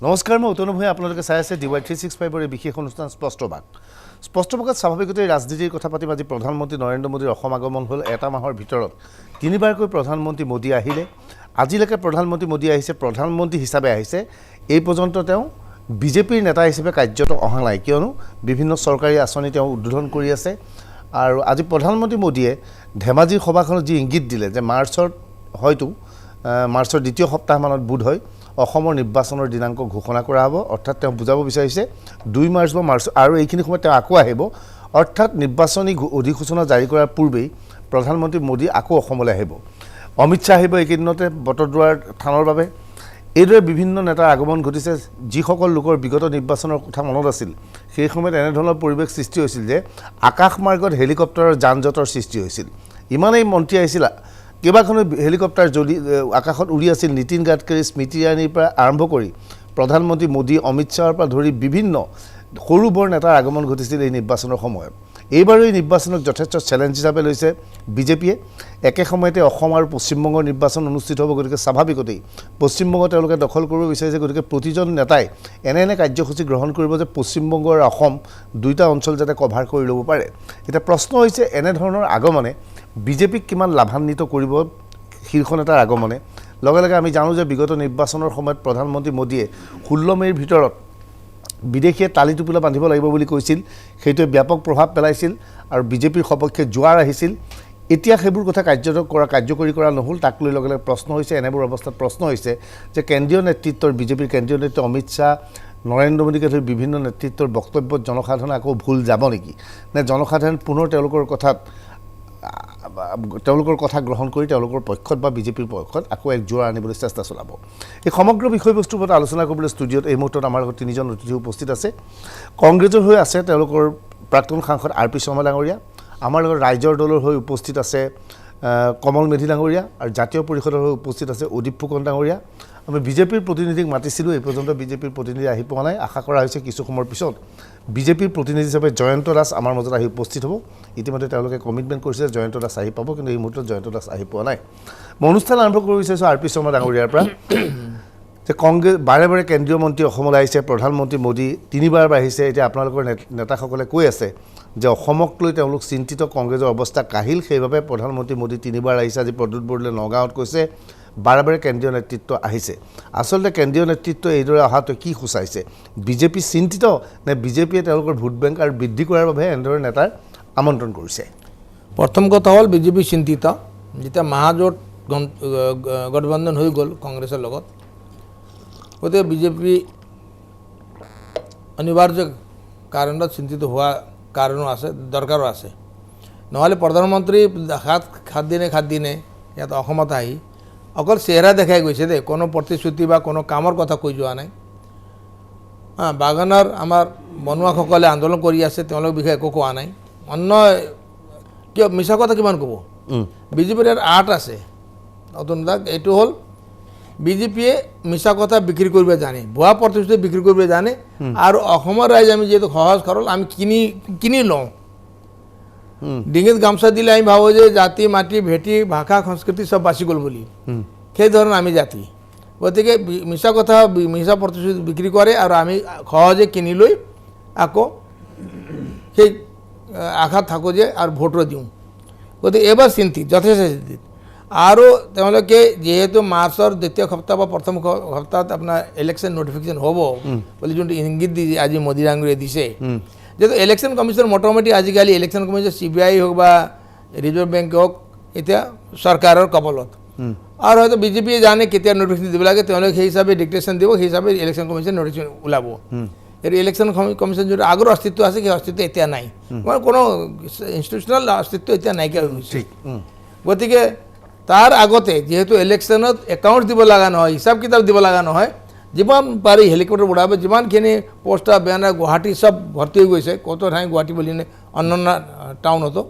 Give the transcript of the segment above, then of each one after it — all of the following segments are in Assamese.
নমস্কাৰ মই উত্তম ভূঞা আপোনালোকে চাই আছে DY365 ৰ বিশেষ অনুষ্ঠান স্পষ্টবাক স্পষ্টবাকত স্বাভাৱিকতে ৰাজনীতিৰ কথা পাতিম আজি প্ৰধানমন্ত্ৰী নৰেন্দ্ৰ মোদীৰ অসম আগমন হ'ল এটা মাহৰ ভিতৰত তিনিবাৰকৈ প্ৰধানমন্ত্ৰী মোদী আহিলে আজিলৈকে প্ৰধানমন্ত্ৰী মোদী আহিছে প্ৰধানমন্ত্ৰী হিচাপে আহিছে এই পৰ্যন্ত তেওঁ বিজেপিৰ নেতা হিচাপে কাৰ্যত অহা নাই কিয়নো বিভিন্ন চৰকাৰী আঁচনি তেওঁ উদ্বোধন কৰি আছে আৰু আজি প্ৰধানমন্ত্ৰী মোদীয়ে ধেমাজিৰ সভাখনত যি ইংগিত দিলে যে মাৰ্চৰ দ্বিতীয় সপ্তাহমানত বোধ হয় অসমৰ নিৰ্বাচনৰ দিনাংক ঘোষণা কৰা হ'ব অৰ্থাৎ তেওঁ বুজাব বিচাৰিছে 2 মাৰ্চ বা মাৰ্চ আৰু এইখিনি সময়ত তেওঁ আকৌ আহিব অৰ্থাৎ নিৰ্বাচনী অধিসূচনা জাৰি কৰাৰ পূৰ্বেই প্ৰধানমন্ত্ৰী মোদী আকৌ অসমলৈ আহিব অমিত শ্বাহ আহিব এইকেইদিনতে বটদ্ৰৱাৰ থানৰ বাবে এইদৰে বিভিন্ন নেতাৰ আগমন ঘটিছে যিসকল লোকৰ বিগত নিৰ্বাচনৰ কথা মনত আছিল সেই সময়ত এনেধৰণৰ পৰিৱেশ সৃষ্টি হৈছিল যে আকাশ মাৰ্গত হেলিকপ্টাৰৰ যানজঁটৰ সৃষ্টি হৈছিল ইমানেই মন্ত্ৰী আহিছিল কেইবাখনো হেলিকপ্টাৰ যদি আকাশত উৰি আছিল নীতিন গাডকাৰী স্মৃতি ইৰাণীৰ পৰা আৰম্ভ কৰি প্ৰধানমন্ত্ৰী মোদী অমিত শ্বাহৰ পৰা ধৰি বিভিন্ন সৰু বৰ নেতাৰ আগমন ঘটিছিল এই নিৰ্বাচনৰ সময়ত এইবাৰ এই নিৰ্বাচনক যথেষ্ট চেলেঞ্জ হিচাপে লৈছে বিজেপিয়ে একে সময়তে অসম আৰু পশ্চিমবংগৰ নিৰ্বাচন অনুষ্ঠিত হ'ব গতিকে স্বাভাৱিকতেই পশ্চিমবংগ তেওঁলোকে দখল কৰিব বিচাৰিছে গতিকে প্ৰতিজন নেতাই এনে কাৰ্যসূচী গ্ৰহণ কৰিব যে পশ্চিমবংগ আৰু অসম দুইটা অঞ্চল যাতে কভাৰ কৰি ল'ব পাৰে এটা প্ৰশ্ন হৈছে এনে ধৰণৰ আগমনে বিজেপিক কিমান লাভান্বিত কৰিব শীৰ্ষ নেতাৰ আগমনে লগে লগে আমি জানো যে বিগত নিৰ্বাচনৰ সময়ত প্ৰধানমন্ত্ৰী মোদীয়ে 16 মেৰ ভিতৰত বিদেশীয়ে তালি টুপিলা বান্ধিব লাগিব বুলি কৈছিল সেইটোৱে ব্যাপক প্ৰভাৱ পেলাইছিল আৰু বিজেপিৰ সপক্ষে জোৱাৰ আহিছিল এতিয়া সেইবোৰ কথা কাৰ্যকৰী কৰা নহল তাক লৈ লগে লগে প্ৰশ্ন হৈছে এনেবোৰ অৱস্থাত প্ৰশ্ন হৈছে যে কেন্দ্ৰীয় নেতৃত্বৰ বিজেপিৰ কেন্দ্ৰীয় নেতৃত্ব অমিত শ্বাহ নৰেন্দ্ৰ মোদীকে ধৰি বিভিন্ন নেতৃত্বৰ বক্তব্যত জনসাধাৰণ আকৌ ভুল যাব নেকি নে জনসাধাৰণ পুনৰ তেওঁলোকৰ কথা গ্ৰহণ কৰি তেওঁলোকৰ পক্ষত বা বিজেপিৰ পক্ষত আকৌ এক জোৰ আনিবলৈ চেষ্টা চলাব এই সমগ্ৰ বিষয়বস্তুৰ ওপৰত আলোচনা কৰিবলৈ ষ্টুডিঅ'ত এই মুহূৰ্তত আমাৰ লগত তিনিজন অতিথি উপস্থিত আছে কংগ্ৰেছৰ হৈ আছে তেওঁলোকৰ প্ৰাক্তন সাংসদ RP শৰ্মা ডাঙৰীয়া আমাৰ লগত ৰাইজৰ দলৰ হৈ উপস্থিত আছে কমল মেধি ডাঙৰীয়া আৰু জাতীয় পৰিষদৰ হৈ উপস্থিত আছে উদীপ ফুকন ডাঙৰীয়া আমি বিজেপিৰ প্ৰতিনিধিক মাতিছিলোঁ এই পৰ্যন্ত বিজেপিৰ প্ৰতিনিধি আহি পোৱা নাই আশা কৰা হৈছে কিছু সময়ৰ পিছত বিজেপিৰ প্ৰতিনিধি হিচাপে জয়ন্ত দাস আমাৰ মাজত আহি উপস্থিত হ'ব ইতিমধ্যে তেওঁলোকে কমিটমেণ্ট কৰিছে জয়ন্ত দাস আহি পাব কিন্তু এই মুহূৰ্তত জয়ন্ত দাস আহি পোৱা নাই মই অনুষ্ঠান আৰম্ভ কৰিব বিচাৰিছোঁ RP শৰ্মা ডাঙৰীয়াৰ পৰা যে কংগ্ৰেছ বাৰে বাৰে কেন্দ্ৰীয় মন্ত্ৰী অসমলৈ আহিছে প্ৰধানমন্ত্ৰী মোদী তিনিবাৰ আহিছে এতিয়া আপোনালোকৰ নেতাসকলে কৈ আছে যে অসমক লৈ তেওঁলোক চিন্তিত কংগ্ৰেছৰ অৱস্থা কাহিল সেইবাবে প্ৰধানমন্ত্ৰী মোদী তিনিবাৰ আহিছে আজি প্ৰদ্যুৎ বৰদলৈ নগাঁৱত কৈছে বাৰে বাৰে কেন্দ্ৰীয় নেতৃত্ব আহিছে আচলতে কেন্দ্ৰীয় নেতৃত্ব এইদৰে অহাটো কি সূচাইছে বিজেপি চিন্তিত নে বিজেপিয়ে তেওঁলোকৰ ভোট বেংক আৰু বৃদ্ধি কৰাৰ বাবে এনেদৰে নেতাৰ আমন্ত্ৰণ কৰিছে প্ৰথম কথা হ'ল বিজেপি চিন্তিত যেতিয়া মহাজোঁট গঠবন্ধন হৈ গ'ল কংগ্ৰেছৰ লগত গতিকে বিজেপি অনিবাৰ্য কাৰণত চিন্তিত হোৱা কাৰণো আছে দৰকাৰো আছে নহ'লে প্ৰধানমন্ত্ৰী সাত দিনে ইয়াত অসমত আহি অকল চেহেৰা দেখাই গৈছে দেই কোনো প্ৰতিশ্ৰুতি বা কোনো কামৰ কথা কৈ যোৱা নাই বাগানৰ আমাৰ বনুৱাসকলে আন্দোলন কৰি আছে তেওঁলোকৰ বিষয়ে একো কোৱা নাই অন্য কিয় মিছা কথা কিমান ক'ব বিজেপিৰ আৰ্ট আছে নতুন এইটো হ'ল বিজেপিয়ে মিছা কথা বিক্ৰী কৰিব জানে ভুৱা প্ৰতিশ্ৰুতি বিক্ৰী কৰিব জানে আৰু অসমৰ ৰাইজ আমি যিহেতু সহজ সৰল আমি কিনি লওঁ ডিঙিত গামোচা দিলে আমি ভাবোঁ যে জাতি মাটি ভেটি ভাষা সংস্কৃতি চব বাচি গ'ল বুলি সেই ধৰণৰ আমি জাতি গতিকে মিছা কথা মিছা প্ৰতিশ্ৰুতি বিক্ৰী কৰে আৰু আমি সহজে কিনি লৈ আকৌ সেই আশাত থাকোঁ যে আৰু ভোটো দিওঁ গতিকে এইবাৰ চিন্তিত যথেষ্ট চিন্তিত আৰু তেওঁলোকে যিহেতু মাৰ্চৰ দ্বিতীয় সপ্তাহ বা প্ৰথম সপ্তাহত আপোনাৰ ইলেকশ্যন নটিফিকেশ্যন হ'ব বুলি যোনটো ইংগিত দি আজি মোদী ডাঙৰীয়াই দিছে যেহেতু ইলেকশ্যন কমিশ্যন মোটামুটি আজিকালি ইলেকশ্যন কমিশ্যন CBI হওক বা ৰিজাৰ্ভ বেংক হওক এতিয়া চৰকাৰৰ কবলত আৰু হয়তো বিজেপিয়ে জানে কেতিয়া নটিফিকেশ্যন দিব লাগে তেওঁলোকে সেই হিচাপে ডিক্টেশ্যন দিব সেই হিচাপে ইলেকশ্যন কমিশ্যন নটিফিকেশ্যন ওলাব এই ইলেকশ্যন কমিশ্যন যোনটো আগৰ অস্তিত্ব আছে সেই অস্তিত্ব এতিয়া নাই মানে কোনো ইনষ্টিটিউচনেল অস্তিত্ব এতিয়া নাইকিয়া হৈ গৈছে গতিকে তাৰ আগতে যিহেতু ইলেকশ্যনত একাউণ্ট দিব লগা নহয় হিচাপ কিতাপ দিব লগা নহয় যিমান পাৰি হেলিকপ্টাৰ উৰাব যিমানখিনি পোষ্টাৰ বেনাৰ গুৱাহাটী চব ভৰ্তি হৈ গৈছে কত ঠাই গুৱাহাটী বুলি অন্যান্য টাউনতো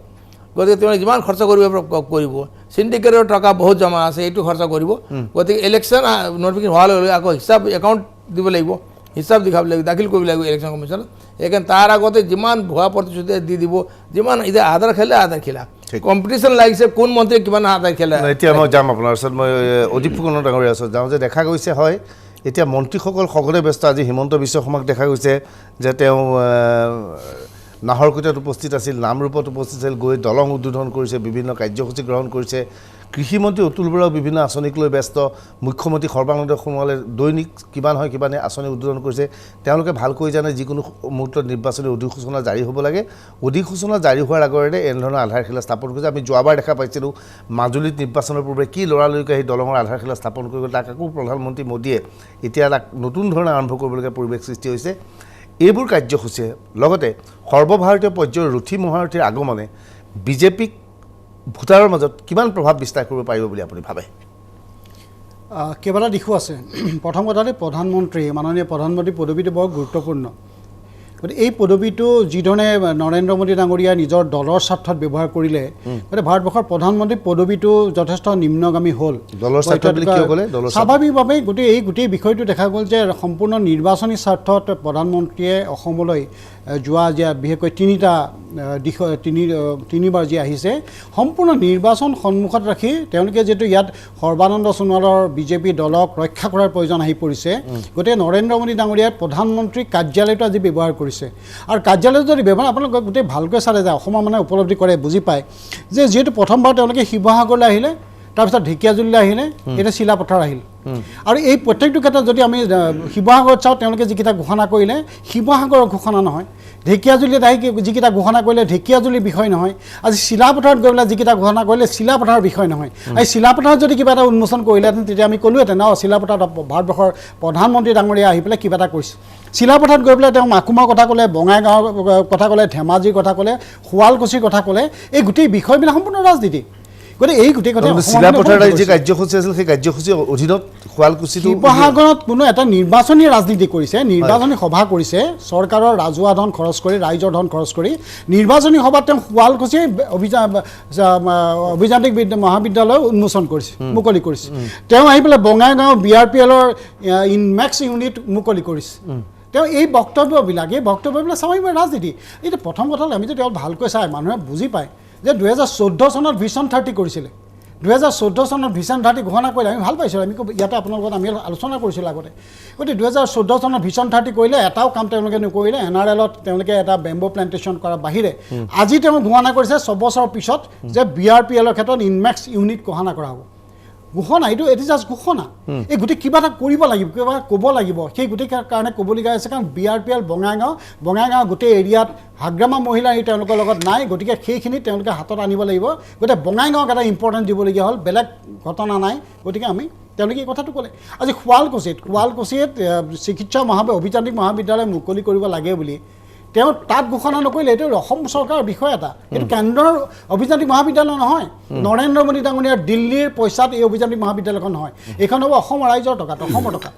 গতিকে তেওঁলোকে যিমান খৰচা কৰিব চিণ্ডিকেটৰ টকা বহুত জমা আছে এইটো খৰচা কৰিব গতিকে ইলেকশ্যন নটিফিকেশ্যন হোৱাৰ লগে লগে আকৌ হিচাপ একাউণ্ট দিব লাগিব হিচাপ দেখাব লাগিব দাখিল কৰিব লাগিব ইলেকশ্যন কমিশ্যনত সেইকাৰণে তাৰ আগতে যিমান ভুৱা প্ৰতিশ্ৰুতি দি দিব যিমান এতিয়া আধাৰ খেলা কম্পিটিশ্যন লাগিছে কোন মন্ত্ৰী কিমান আধাৰ খেলা এতিয়া মই যাম আপোনাৰ ওচৰত মই উদীপ ফুকনৰ ডাঙৰীয়াৰ ওচৰত যাওঁ যে দেখা গৈছে হয় এতিয়া মন্ত্ৰীসকল সকলোৱে ব্যস্ত আজি হিমন্ত বিশ্ব শৰ্মাক দেখা গৈছে যে তেওঁ নাহৰকটীয়াত উপস্থিত আছিল নামৰূপত উপস্থিত আছিল গৈ দলং উদ্বোধন কৰিছে বিভিন্ন কাৰ্যসূচী গ্ৰহণ কৰিছে কৃষিমন্ত্ৰী অতুল বৰাও বিভিন্ন আঁচনিক লৈ ব্যস্ত মুখ্যমন্ত্ৰী সৰ্বানন্দ সোণোৱালে দৈনিক কিমান হয় কিমানে আঁচনি উদ্বোধন কৰিছে তেওঁলোকে ভালকৈ জানে যিকোনো মুহূৰ্তত নিৰ্বাচনী অধিসূচনা জাৰি হ'ব লাগে অধিসূচনা জাৰি হোৱাৰ আগতে এনেধৰণৰ আধাৰশিলা স্থাপন কৰিছে আমি যোৱাবাৰ দেখা পাইছিলোঁ মাজুলীত নিৰ্বাচনৰ পূৰ্বে কি লৰালৰিকৈ সেই দলঙৰ আধাৰশিলা স্থাপন কৰি গ'ল তাক আকৌ প্ৰধানমন্ত্ৰী মোদীয়ে এতিয়া তাক নতুন ধৰণে আৰম্ভ কৰিবলগীয়া পৰিৱেশ সৃষ্টি হৈছে এইবোৰ কাৰ্যসূচীয়ে লগতে সৰ্বভাৰতীয় পৰ্যায়ৰ ৰথী মহাৰথীৰ আগমনে বিজেপিক ভোটাৰৰ মাজত কিমান প্ৰভাৱ বিস্তাৰ কৰিব পাৰিব বুলি আপুনি ভাবে কেইবাটা দিশো আছে প্ৰথম কথাতে প্ৰধানমন্ত্ৰী মাননীয় প্ৰধানমন্ত্ৰী পদবীটো বৰ গুৰুত্বপূৰ্ণ গতিকে এই পদবীটো যিধৰণে নৰেন্দ্ৰ মোদী ডাঙৰীয়াই নিজৰ দলৰ স্বাৰ্থত ব্যৱহাৰ কৰিলে গতিকে ভাৰতবৰ্ষৰ প্ৰধানমন্ত্ৰী পদবীটো যথেষ্ট নিম্নগামী হ'ল দলৰ স্বাৰ্থত বুলি কিয় ক'লে স্বাভাৱিকভাৱে গোটেই বিষয়টো দেখা গ'ল যে সম্পূৰ্ণ নিৰ্বাচনী স্বাৰ্থত প্ৰধানমন্ত্ৰীয়ে অসমলৈ যোৱা যে বিশেষকৈ তিনিবাৰ যি আহিছে সম্পূৰ্ণ নিৰ্বাচন সন্মুখত ৰাখি তেওঁলোকে যিহেতু ইয়াত সৰ্বানন্দ সোণোৱালৰ বিজেপি দলক ৰক্ষা কৰাৰ প্ৰয়োজন আহি পৰিছে গতিকে নৰেন্দ্ৰ মোদী ডাঙৰীয়াই প্ৰধানমন্ত্ৰী কাৰ্যালয়টো আজি ব্যৱহাৰ কৰিছে আৰু কাৰ্যালয়ত যদি ব্যৱহাৰ আপোনালোকে গোটেই ভালকৈ চালে যায় অসমৰ মানে উপলব্ধি কৰে বুজি পায় যে যিহেতু প্ৰথমবাৰ তেওঁলোকে শিৱসাগৰলৈ আহিলে তাৰপিছত ঢেকীয়াজুলিলৈ আহিলে এতিয়া চিলাপথাৰ আহিল আৰু এই প্ৰত্যেকটো ক্ষেত্ৰত যদি আমি শিৱসাগৰত চাওঁ তেওঁলোকে যিকেইটা ঘোষণা কৰিলে শিৱসাগৰৰ ঘোষণা নহয় ঢেকীয়াজুলিত আহি যিকেইটা ঘোষণা কৰিলে ঢেকীয়াজুলিৰ বিষয় নহয় আজি চিলাপথাৰত গৈ পেলাই যিকেইটা ঘোষণা কৰিলে চিলাপথাৰৰ বিষয় নহয় এই চিলাপথাৰত যদি কিবা এটা উন্মোচন কৰিলেহেঁতেন তেতিয়া আমি ক'লোহেঁতেন চিলাপথাৰত ভাৰতবৰ্ষৰ প্ৰধানমন্ত্ৰী ডাঙৰীয়া আহি পেলাই কিবা এটা কৰিছে চিলাপথাৰত গৈ পেলাই তেওঁ মাকুমৰ কথা ক'লে বঙাইগাঁৱৰ কথা ক'লে ধেমাজিৰ কথা ক'লে শুৱালকুছিৰ কথা ক'লে এই গোটেই বিষয়বিলাক সম্পূৰ্ণ ৰাজনীতি গতিকে এই গোটেই কথা চিলাপথাৰত যি কাৰ্যসূচী আছিল সেই কাৰ্যসূচীৰ অধীনত শুৱালকুছিটো শিৱসাগৰত কোনো এটা নিৰ্বাচনী ৰাজনীতি কৰিছে নিৰ্বাচনী সভা কৰিছে চৰকাৰৰ ৰাজহুৱা ধন খৰচ কৰি ৰাইজৰ ধন খৰচ কৰি নিৰ্বাচনী সভাত তেওঁ শুৱালকুছি অভিযান্ত্ৰিক মহাবিদ্যালয় উন্মোচন কৰিছে মুকলি কৰিছে তেওঁ আহি পেলাই বঙাইগাঁও BRPLৰ ইনমেক্স ইউনিট মুকলি কৰিছে তেওঁ এই বক্তব্যবিলাক স্বাভাৱিক ৰাজনীতি এতিয়া প্ৰথম কথা আমি যদি ভালকৈ চাই মানুহে বুজি পায় যে 2014 চনত ভিছন 30 কৰিছিলে 2014 চনত ভিছন 30 ঘোষণা কৰিলে আমি ভাল পাইছিলোঁ আমি ইয়াতে আপোনাৰ লগত আমি আলোচনা কৰিছিলোঁ আগতে গতিকে 2014 চনত ভিছন 30 কৰিলে এটাও কাম তেওঁলোকে নকৰিলে NRLত তেওঁলোকে এটা বেম্বো প্লেণ্টেশ্যন কৰাৰ বাহিৰে আজি তেওঁ ঘোষণা কৰিছে 6 বছৰৰ পিছত যে BRPLৰ ক্ষেত্ৰত ইনমেক্স ইউনিট ঘোষণা কৰা হ'ব ঘোষণা এইটো জাষ্ট ঘোষণা এই গোটেই কিবা এটা কৰিব লাগিব কিবা ক'ব লাগিব সেই গোটেই কাৰণে ক'বলগীয়া হৈছে কাৰণ BRPL বঙাইগাঁও গোটেই এৰিয়াত হাগ্ৰামা মহিলা আহি তেওঁলোকৰ লগত নাই গতিকে সেইখিনি তেওঁলোকে হাতত আনিব লাগিব গতিকে বঙাইগাঁৱক এটা ইম্পৰ্টেণ্ট দিবলগীয়া হ'ল বেলেগ ঘটনা নাই গতিকে তেওঁলোকে এই কথাটো ক'লে আজি শুৱালকুছিত চিকিৎসা অভিযান্ত্ৰিক মহাবিদ্যালয় মুকলি কৰিব লাগে বুলি তেওঁ তাত ঘোষণা নকৰিলে এইটো অসম চৰকাৰৰ বিষয় এটা এইটো কেন্দ্ৰৰ অভিযান্ত্ৰিক মহাবিদ্যালয় নহয় নৰেন্দ্ৰ মোদী ডাঙৰীয়াৰ দিল্লীৰ পইচাত এই অভিযান্ত্ৰিক মহাবিদ্যালয়খন নহয় এইখন হ'ব অসমৰ ৰাইজৰ টকাত অসমৰ টকাত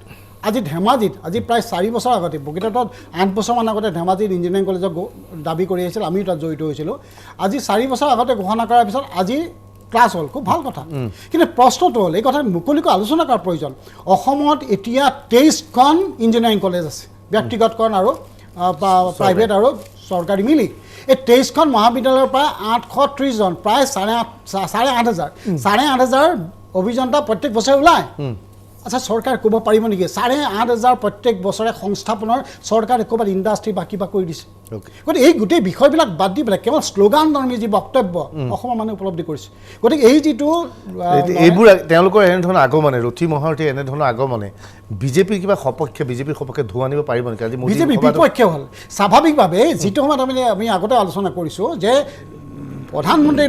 আজি ধেমাজিত আজি প্ৰায় 4 বছৰ আগতে প্ৰকৃতত 8 বছৰমান আগতে ধেমাজিত ইঞ্জিনিয়াৰিং কলেজত দাবী কৰি আহিছিল আমিও তাত জড়িত হৈছিলোঁ আজি 4 বছৰ আগতে ঘোষণা কৰাৰ পিছত আজি ক্লাছ হ'ল খুব ভাল কথা কিন্তু প্ৰশ্নটো হ'ল এই কথা মুকলিকৈ আলোচনা কৰাৰ প্ৰয়োজন অসমত এতিয়া 23খন ইঞ্জিনিয়াৰিং কলেজ আছে ব্যক্তিগতকৰণ আৰু প্ৰাইভেট আৰু চৰকাৰী মিলি এই 23খন মহাবিদ্যালয়ৰ পৰা 830 জন প্ৰায় 8,500 অভিযন্তা প্ৰত্যেক বছৰে ওলায় আচ্ছা চৰকাৰে ক'ব পাৰিব নেকি 8,500 প্ৰত্যেক বছৰে সংস্থাপনৰ চৰকাৰে ক'ৰবাত ইণ্ডাষ্ট্ৰী বা কিবা কৰি দিছে গতিকে এই গোটেই বিষয়বিলাক বাদ দি পেলাই কেৱল শ্লোগান ধৰ্মী যি বক্তব্য অসমৰ মানুহে উপলব্ধি কৰিছে গতিকে এই যিটো এইবোৰ তেওঁলোকৰ এনেধৰণৰ আগমনে ৰথী মহাৰথী এনেধৰণৰ আগমনে বিজেপিৰ সপক্ষে ধোৱা আনিব পাৰিব নেকি আজি বিজেপিৰ বিপক্ষে হ'ল স্বাভাৱিকভাৱে যিটো সময়ত আমি আগতে আলোচনা কৰিছোঁ যে প্ৰধানমন্ত্ৰী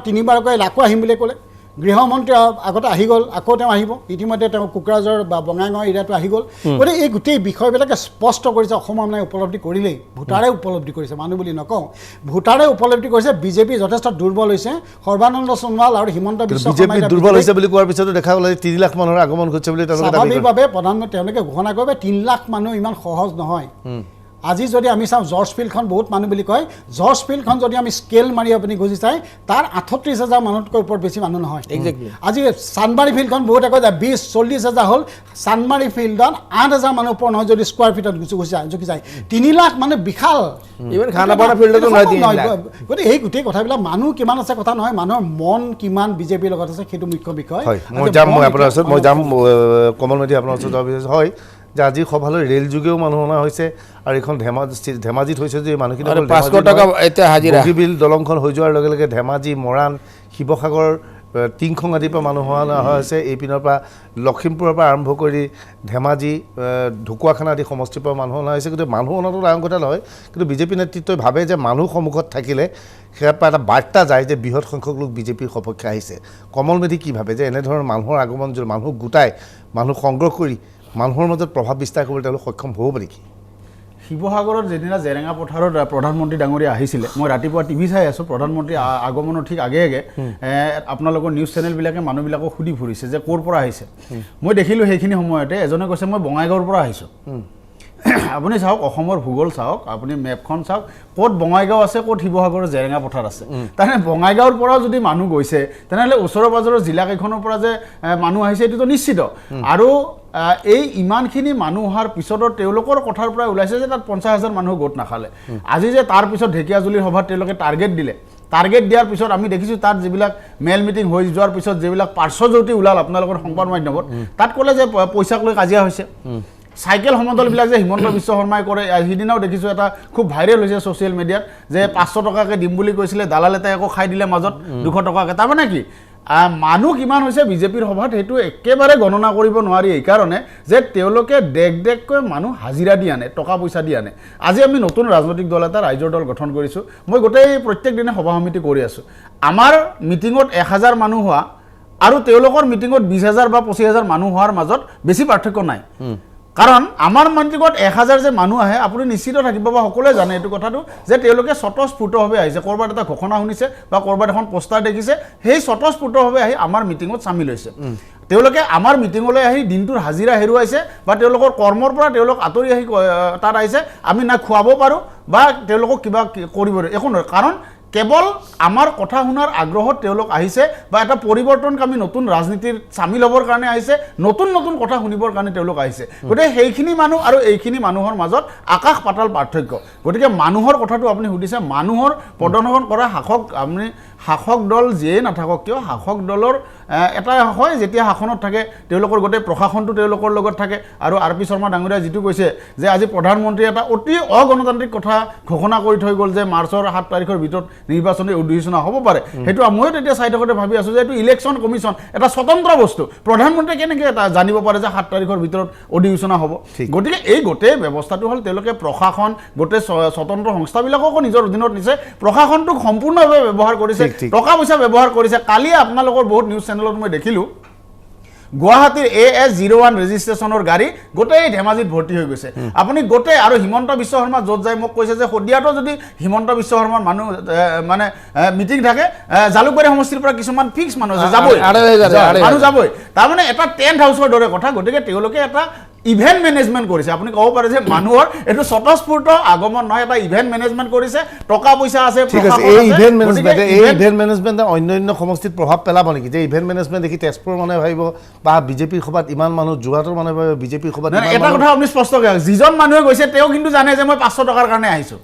3বাৰকৈ আকৌ আহিম বুলি ক'লে গৃহমন্ত্ৰী আগতে আহি গ'ল আকৌ তেওঁ আহিব ইতিমধ্যে তেওঁ কোকৰাঝাৰ বা বঙাইগাঁও এৰিয়াটো আহি গ'ল গতিকে এই গোটেই বিষয়বিলাকে স্পষ্ট কৰিছে অসমৰ মানুহে উপলব্ধি কৰিলেই ভোটাৰে উপলব্ধি কৰিছে মানুহ বুলি নকওঁ ভোটাৰে উপলব্ধি কৰিছে বিজেপি যথেষ্ট দুৰ্বল হৈছে সৰ্বানন্দ সোণোৱাল আৰু হিমন্ত বিশ্ব শৰ্মাই দুৰ্বল হৈছে বুলি কোৱাৰ পিছতো দেখা গ'ল 3 লাখ মানুহৰ আগমন ঘটিছে বুলি স্বাভাৱিকভাৱে প্ৰধানমন্ত্ৰী তেওঁলোকে ঘোষণা কৰিব 3 লাখ মানুহ ইমান সহজ নহয় আজি যদি আমি চাওঁ জৰ্জ ফিল্ডখন বহুত মানুহ বুলি কয় জৰ্জ ফিল্ডখন যদি আমি স্কেল মাৰি আপুনি গুচি চাই তাৰ 38,000 মানুহতকৈ ওপৰত বেছি মানুহ নহয় Exactly. আজি চানমাৰী ফিল্ডখন বহুত আগত 20-40,000 হ'ল চানমাৰী ফিল্ডত 8,000 মানুহ ওপৰত নহয় যদি স্কোৱাৰ ফিটত জুকি যায় 3 লাখ মানে বিশাল ইভেন খানাপাৰা ফিল্ডতো নহয় 3 লাখ গতিকে এই গোটেই কথাবিলাক মানুহ কিমান আছে কথা নহয় মানুহৰ মন কিমান বিজেপিৰ লগত আছে সেইটো মুখ্য বিষয় হয় মই যাম কমল মেধি আপোনাৰ ওচৰত যাব বিচাৰিছোঁ হয় যে আজি সভালৈ ৰেল যোগেও মানুহ অনা হৈছে আৰু এইখন ধেমাজিত হৈছে যে মানুহখিনি 500 টকা এতিয়া হাজিৰা বগীবিল দলংখন হৈ যোৱাৰ লগে লগে ধেমাজি মৰাণ শিৱসাগৰ টিংখং আদিৰ পৰা মানুহ অনা হৈছে এই পিনৰ পৰা লখিমপুৰৰ পৰা আৰম্ভ কৰি ধেমাজি ঢকুৱাখানা আদি সমষ্টিৰ পৰা মানুহ অনা হৈছে কিন্তু মানুহ অনাটো ডাঙৰ কথা নহয় কিন্তু বিজেপি নেতৃত্বই ভাবে যে মানুহ সন্মুখত থাকিলে সেয়াৰ পৰা এটা বাৰ্তা যায় যে বৃহৎ সংখ্যক লোক বিজেপিৰ সপক্ষে আহিছে কমল মেধি কি ভাবে যে এনেধৰণৰ মানুহৰ আগমন যদি মানুহ গোটাই মানুহ সংগ্ৰহ কৰি মানুহৰ মাজত প্ৰভাৱ বিস্তাৰ কৰিবলৈ তেওঁলোক সক্ষম হ'ব নেকি শিৱসাগৰত যেদিনা জেৰেঙা পথাৰত প্ৰধানমন্ত্ৰী ডাঙৰীয়া আহিছিলে মই ৰাতিপুৱা টিভি চাই আছোঁ প্ৰধানমন্ত্ৰী আগমনৰ ঠিক আগে আগে আপোনালোকৰ নিউজ চেনেলবিলাকে মানুহবিলাকক সুধি ফুৰিছে যে ক'ৰ পৰা আহিছে মই দেখিলোঁ সেইখিনি সময়তে এজনে কৈছে মই বঙাইগাঁৱৰ পৰা আহিছোঁ আপুনি চাওক অসমৰ ভূগোল চাওক আপুনি মেপখন চাওক ক'ত বঙাইগাঁও আছে ক'ত শিৱসাগৰৰ জেৰেঙা পথাৰ আছে তাৰমানে বঙাইগাঁৱৰ পৰাও যদি মানুহ গৈছে তেনেহ'লে ওচৰৰ পাজৰৰ জিলাকেইখনৰ পৰা যে মানুহ আহিছে এইটোতো নিশ্চিত আৰু এই ইমানখিনি মানুহ অহাৰ পিছতো তেওঁলোকৰ কথাৰ পৰা ওলাইছে যে তাত 50,000 মানুহ গোট নাখালে আজি যে তাৰ পিছত ঢেকীয়াজুলিৰ সভাত তেওঁলোকে টাৰ্গেট দিলে টাৰ্গেট দিয়াৰ পিছত আমি দেখিছোঁ তাত যিবিলাক মেল মিটিং হৈ যোৱাৰ পিছত যিবিলাক পাৰ্শ্বজ্যোতি ওলাল আপোনালোকৰ সংবাদ মাধ্যমত তাত ক'লে যে পইচাক লৈ কাজিয়া হৈছে চাইকেল সমদলবিলাক যে হিমন্ত বিশ্ব শৰ্মাই কৰে সিদিনাও দেখিছোঁ এটা খুব ভাইৰেল হৈছে ছ'চিয়েল মিডিয়াত যে 500 টকাকৈ দিম বুলি কৈছিলে দালাল এটাই আকৌ খাই দিলে মাজত 200 টকাকৈ তাৰমানে কি মানুহ কিমান হৈছে বিজেপিৰ সভাত সেইটো একেবাৰে গণনা কৰিব নোৱাৰি এইকাৰণে যে তেওঁলোকে দেশকৈ মানুহ হাজিৰা দি আনে টকা পইচা দি আনে আজি আমি নতুন ৰাজনৈতিক দল এটা ৰাইজৰ দল গঠন কৰিছোঁ মই প্ৰত্যেক দিনে সভা সমিতি কৰি আছোঁ আমাৰ মিটিঙত 1,000 মানুহ হোৱা আৰু তেওঁলোকৰ মিটিঙত 20,000 বা 25,000 মানুহ হোৱাৰ মাজত বেছি পাৰ্থক্য নাই কাৰণ আমাৰ মন্ত্ৰীগত 1,000 যে মানুহ আহে আপুনি নিশ্চিত থাকিব বা সকলোৱে জানে এইটো কথাটো যে তেওঁলোকে স্বতঃস্ফূৰ্তভাৱে আহিছে ক'ৰবাত এটা ঘোষণা শুনিছে বা ক'ৰবাত এখন পোষ্টাৰ দেখিছে সেই স্বতঃস্ফূৰ্তভাৱে আহি আমাৰ মিটিঙত চামিল হৈছে তেওঁলোকে আমাৰ মিটিঙলৈ আহি দিনটোৰ হাজিৰা হেৰুৱাইছে বা তেওঁলোকৰ কৰ্মৰ পৰা তেওঁলোক আঁতৰি আহি তাত আহিছে আমি না খুৱাব পাৰোঁ বা তেওঁলোকক কিবা কৰিব একো নহয় কাৰণ কেৱল আমাৰ কথা শুনাৰ আগ্ৰহত তেওঁলোক আহিছে বা এটা পৰিৱৰ্তনকামী নতুন ৰাজনীতিৰ চামিল হ'বৰ কাৰণে আহিছে নতুন নতুন কথা শুনিবৰ কাৰণে তেওঁলোক আহিছে গতিকে সেইখিনি মানুহ আৰু এইখিনি মানুহৰ মাজত আকাশ পাতাল পাৰ্থক্য গতিকে মানুহৰ কথাটো আপুনি সুধিছে মানুহৰ প্ৰদৰ্শন কৰা শাসক দল যিয়েই নাথাকক কিয় শাসক দলৰ এটা হয় যেতিয়া শাসনত থাকে তেওঁলোকৰ গোটেই প্ৰশাসনটো তেওঁলোকৰ লগত থাকে আৰু আৰ পি শৰ্মা ডাঙৰীয়াই যিটো কৈছে যে আজি প্ৰধানমন্ত্ৰীয়ে এটা অতি অগণতান্ত্ৰিক কথা ঘোষণা কৰি থৈ গ'ল যে মাৰ্চৰ 7 তাৰিখৰ ভিতৰত নিৰ্বাচনী অধিসূচনা হ'ব পাৰে সেইটো ময়ো তেতিয়া চাই থাকোঁতে ভাবি আছোঁ যে এইটো ইলেকশ্যন কমিশ্যন এটা স্বতন্ত্ৰ বস্তু প্ৰধানমন্ত্ৰীয়ে কেনেকৈ এটা জানিব পাৰে যে 7 তাৰিখৰ ভিতৰত অধিসূচনা হ'ব গতিকে এই গোটেই ব্যৱস্থাটো হ'ল তেওঁলোকে প্ৰশাসন গোটেই স্বতন্ত্ৰ সংস্থাবিলাককো নিজৰ অধীনত নিছে প্ৰশাসনটোক সম্পূৰ্ণভাৱে ব্যৱহাৰ কৰিছে টকা পইচা ব্যৱহাৰ কৰিছে কালি আপোনালোকৰ বহুত নিউজ চেনেলত মই দেখিলোঁ গুৱাহাটীৰ AS01 ৰেজিষ্ট্ৰেশ্যনৰ গাড়ী গোটেই ধেমাজিত ভৰ্তি হৈ গৈছে আপুনি গোটেই আৰু হিমন্ত বিশ্ব শৰ্মা য'ত যায় মোক কৈছে যে সদিয়াতো যদি হিমন্ত বিশ্ব শৰ্মাৰ মানুহ মানে মিটিং থাকে জালুকবাৰী সমষ্টিৰ পৰা কিছুমান ফিক্স মানুহ যাবই মানুহ যাবই তাৰমানে এটা টেণ্ট হাউচৰ দৰে কথা গতিকে তেওঁলোকে এটা ইভেন্ট মেনেজমেণ্ট কৰিছে আপুনি ক'ব পাৰে যে মানুহৰ এইটো স্বতঃস্ফূৰ্ত আগমন নহয় এটা ইভেন্ট মেনেজমেণ্ট কৰিছে টকা পইচা আছে ঠিক আছে এই ইভেন্ট মেনেজমেণ্টে অন্য সমষ্টিত প্ৰভাৱ পেলাব নেকি যে ইভেন্ট মেনেজমেণ্ট দেখি তেজপুৰ মানুহে ভাবিব বা বিজেপিৰ সভাত ইমান মানুহ যোৰহাটৰ মানুহে ভাবিব বিজেপিৰ সভাত এটা কথা আপুনি স্পষ্টকৈ যিজন মানুহে গৈছে তেওঁ কিন্তু জানে যে মই 500 টকাৰ কাৰণে আহিছোঁ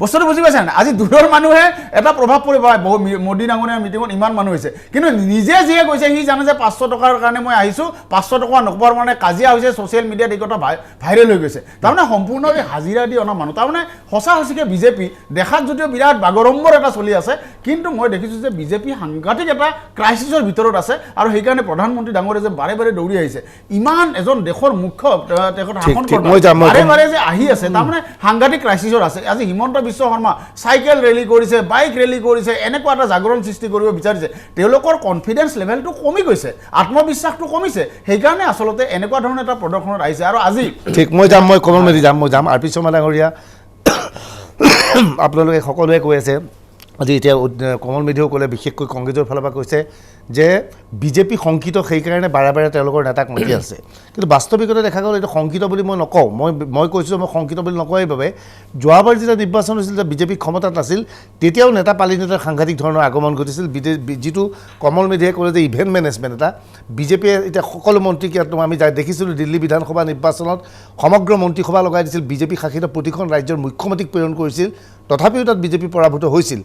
বস্তুটো বুজি পাইছে আজি দূৰৰ মানুহে এটা প্ৰভাৱ পৰিব মোদী ডাঙৰীয়াৰ মিটিঙত ইমান মানুহ হৈছে কিন্তু নিজে যিয়ে গৈছে সি জানে যে 500 টকাৰ কাৰণে মই আহিছোঁ 500 টকা নোপোৱাৰ মানে কাজিয়া হৈছে ছ'চিয়েল মিডিয়াত এই কথা ভাইৰেল হৈ গৈছে তাৰমানে সম্পূৰ্ণভাৱে হাজিৰা দি অনা মানুহ তাৰমানে সঁচাকৈ বিজেপি দেখাত যদিও বিৰাট বাগৰম্বৰ এটা চলি আছে কিন্তু মই দেখিছোঁ যে বিজেপি সাংঘাতিক এটা ক্ৰাইচিছৰ ভিতৰত আছে আৰু সেইকাৰণে প্ৰধানমন্ত্ৰী ডাঙৰীয়া যে বাৰে বাৰে দৌৰি আহিছে ইমান এজন দেশৰ মুখ্য তেখেত শাসন বাৰে বাৰে যে আহি আছে তাৰমানে সাংঘাতিক ক্ৰাইচিছৰ আছে আজি হিমন্ত বিশ্ব শৰ্মা চাইকেল ৰেলী কৰিছে বাইক ৰেলী কৰিছে এনেকুৱা এটা জাগৰণ সৃষ্টি কৰিব বিচাৰিছে তেওঁলোকৰ কনফিডেন্স লেভেলটো কমি গৈছে আত্মবিশ্বাসটো কমিছে সেইকাৰণে আচলতে এনেকুৱা ধৰণৰ এটা প্ৰদৰ্শনত আহিছে আৰু আজি ঠিক মই কমল মেধি যাম আৰ পি শৰ্মা ডাঙৰীয়া আপোনালোকে সকলোৱে কৈ আছে আজি এতিয়া কমল মেধিয়েও ক'লে বিশেষকৈ কংগ্ৰেছৰ ফালৰ পৰা কৈছে যে বিজেপি শংকিত সেইকাৰণে বাৰে বাৰে তেওঁলোকৰ নেতাক মাতি আছে কিন্তু বাস্তৱিকতে দেখা গ'ল এইটো শংকিত বুলি মই নকওঁ মই কৈছোঁ মই শংকিত বুলি নকওঁ এইবাবে যোৱাবাৰ যেতিয়া নিৰ্বাচন হৈছিল যে বিজেপি ক্ষমতাত আছিল তেতিয়াও নেতা পালি নেতাৰ সাংঘাতিক ধৰণৰ আগমন ঘটিছিল যিটো কমল মেধিয়ে ক'লে যে ইভেণ্ট মেনেজমেণ্ট এটা বিজেপিয়ে এতিয়া সকলো মন্ত্ৰীক আমি দেখিছিলোঁ দিল্লী বিধানসভা নিৰ্বাচনত সমগ্ৰ মন্ত্ৰীসভা লগাই দিছিল বিজেপি শাসিত প্ৰতিখন ৰাজ্যৰ মুখ্যমন্ত্ৰীক প্ৰেৰণ কৰিছিল তথাপিও তাত বিজেপি পৰাভূত হৈছিল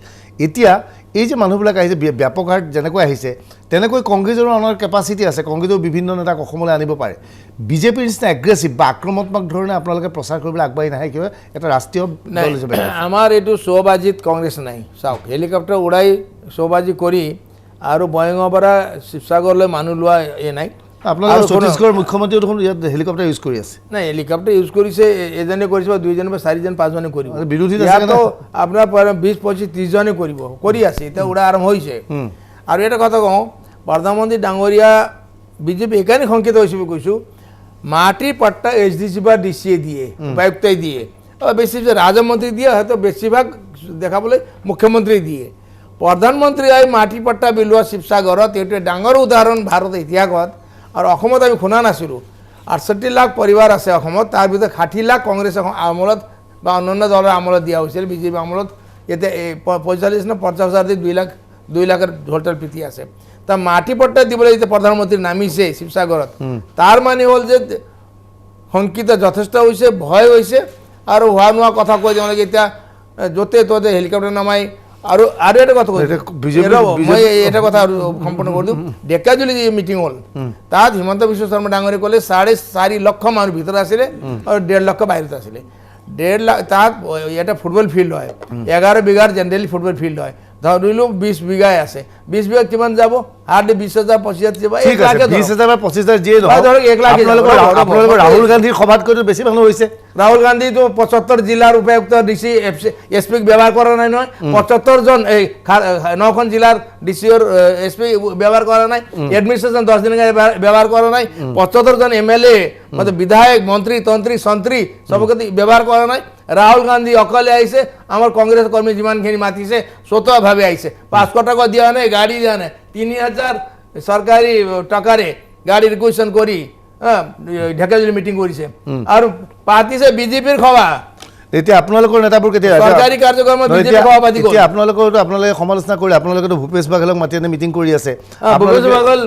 এতিয়া এই যে মানুহবিলাক আহিছে ব্যাপক হাৰত যেনেকৈ আহিছে তেনেকৈ কংগ্ৰেছৰো অনাৰ কেপাচিটি আছে কংগ্ৰেছৰ বিভিন্ন নেতাক অসমলৈ আনিব পাৰে বিজেপিৰ নিচিনা এগ্ৰেছিভ বা আক্ৰমণাত্মক ধৰণে আপোনালোকে প্ৰচাৰ কৰিবলৈ আগবাঢ়ি নাহে কিয় এটা ৰাষ্ট্ৰীয় দল হিচাপে আমাৰ এইটো শ্ব'বাজিত কংগ্ৰেছ নাই চাওক হেলিকপ্টাৰ উৰাই শ্ব'বাজি কৰি আৰু বয়ঙৰ পৰা শিৱসাগৰলৈ মানুহ লোৱা নাই আপোনালোকৰ ছত্তীশগড়ৰ মুখ্যমন্ত্ৰীও দেখোন ইয়াত হেলিকপ্টাৰ ইউজ কৰি আছে নাই হেলিকপ্টাৰ ইউজ কৰিছে এজনে কৰিছে বা দুইজনে বা চাৰিজন পাঁচজনে কৰিব বিৰোধী আপোনাৰ 20-25-30জনে কৰিব কৰি আছে এতিয়া উৰা আৰম্ভ হৈছে আৰু এটা কথা কওঁ প্ৰধানমন্ত্ৰী ডাঙৰীয়া বিজেপি এইকাৰণে শংকিত হৈছে বুলি কৈছোঁ মাটিৰ পট্টা HDC বা DCয়ে দিয়ে উপায়ুক্তই দিয়ে বেছি ৰাজমন্ত্ৰী দিয়ে হয়তো বেছিভাগ দেখাবলৈ মুখ্যমন্ত্ৰী দিয়ে প্ৰধানমন্ত্ৰী আহি মাটিৰ পট্টা বিলোৱা শিৱসাগৰত এইটো ডাঙৰ উদাহৰণ ভাৰতৰ ইতিহাসত আৰু অসমত আমি শুনা নাছিলোঁ 68 লাখ পৰিবাৰ আছে অসমত তাৰ ভিতৰত 60 লাখ কংগ্ৰেছ আমলত বা অন্যান্য দলৰ আমলত দিয়া হৈছিল বিজেপি আমলত এতিয়া 45 নে 50,000 2 লাখৰ ঢোলটাল পিটি আছে তা মাটি পট্টা দিবলৈ যেতিয়া প্ৰধানমন্ত্ৰী নামিছে শিৱসাগৰত তাৰ মানে হ'ল যে শংকিত যথেষ্ট হৈছে ভয় হৈছে আৰু হোৱা নোৱা কথা কৈ তেওঁলোকে এতিয়া য'তে ত'তে হেলিকপ্টাৰ নামাই আৰু এটা কথা মই এটা কথা সম্পূৰ্ণ কৰি দিওঁ ডেকাজুলি যি মিটিং হ'ল তাত হিমন্ত বিশ্ব শৰ্মা ডাঙৰীয়ে ক'লে 4.5 লক্ষ মানুহ ভিতৰত আছিলে আৰু 1.5 লক্ষ বাহিৰত আছিলে 1.5 লাখ তাত এটা ফুটবল ফিল্ড হয় 11 বিঘাৰ জেনেৰেলি ফুটবল ফিল্ড হয় ধৰিলোঁ 20 বিঘাই আছে 20 বিঘা কিমান যাব হাৰ্ডলি 20,000 25,000 যাব 1 লাখ 20,000 বা 25,000 যিয়ে ধৰক 1 লাখ আপোনালোকৰ ৰাহুল গান্ধীৰ সভাতকৈতো বেছি মানুহ হৈছে ৰাহুল গান্ধীটো 75 জিলাৰ উপায়ুক্ত DC SP ব্যৱহাৰ কৰা নাই নহয় 75 জন এই 9খন জিলাৰ DCৰ SP ব্যৱহাৰ কৰা নাই এডমিনিষ্ট্ৰেশ্যন 10 দিন ব্যৱহাৰ কৰা নাই 75 জন MLA মানে বিধায়ক মন্ত্ৰী তন্ত্ৰী সন্ত্ৰী সবকে ব্যৱহাৰ কৰা নাই ৰাহুল গান্ধী অকলে আহিছে আমাৰ কংগ্ৰেছ কৰ্মী যিমানখিনি মাতিছে স্বতঃভাৱে আহিছে 500 টকা দিয়া নাই গাড়ী দিয়া নাই 3,000 চৰকাৰী টকাৰে গাড়ী ৰিকুৱেশ্যন কৰি ঢেকাজুলি মিটিং কৰিছে আৰু পাতিছে বিজেপিৰ সভা এতিয়া আপোনালোকৰ নেতাবোৰ কেতিয়া চৰকাৰী কাৰ্যক্ৰমত বিজেপি সভাপতি এতিয়া আপোনালোকে সমালোচনা কৰি আপোনালোকেতো ভূপেশ বাঘেলক মাতি আনি মিটিং কৰি আছে ভূপেশ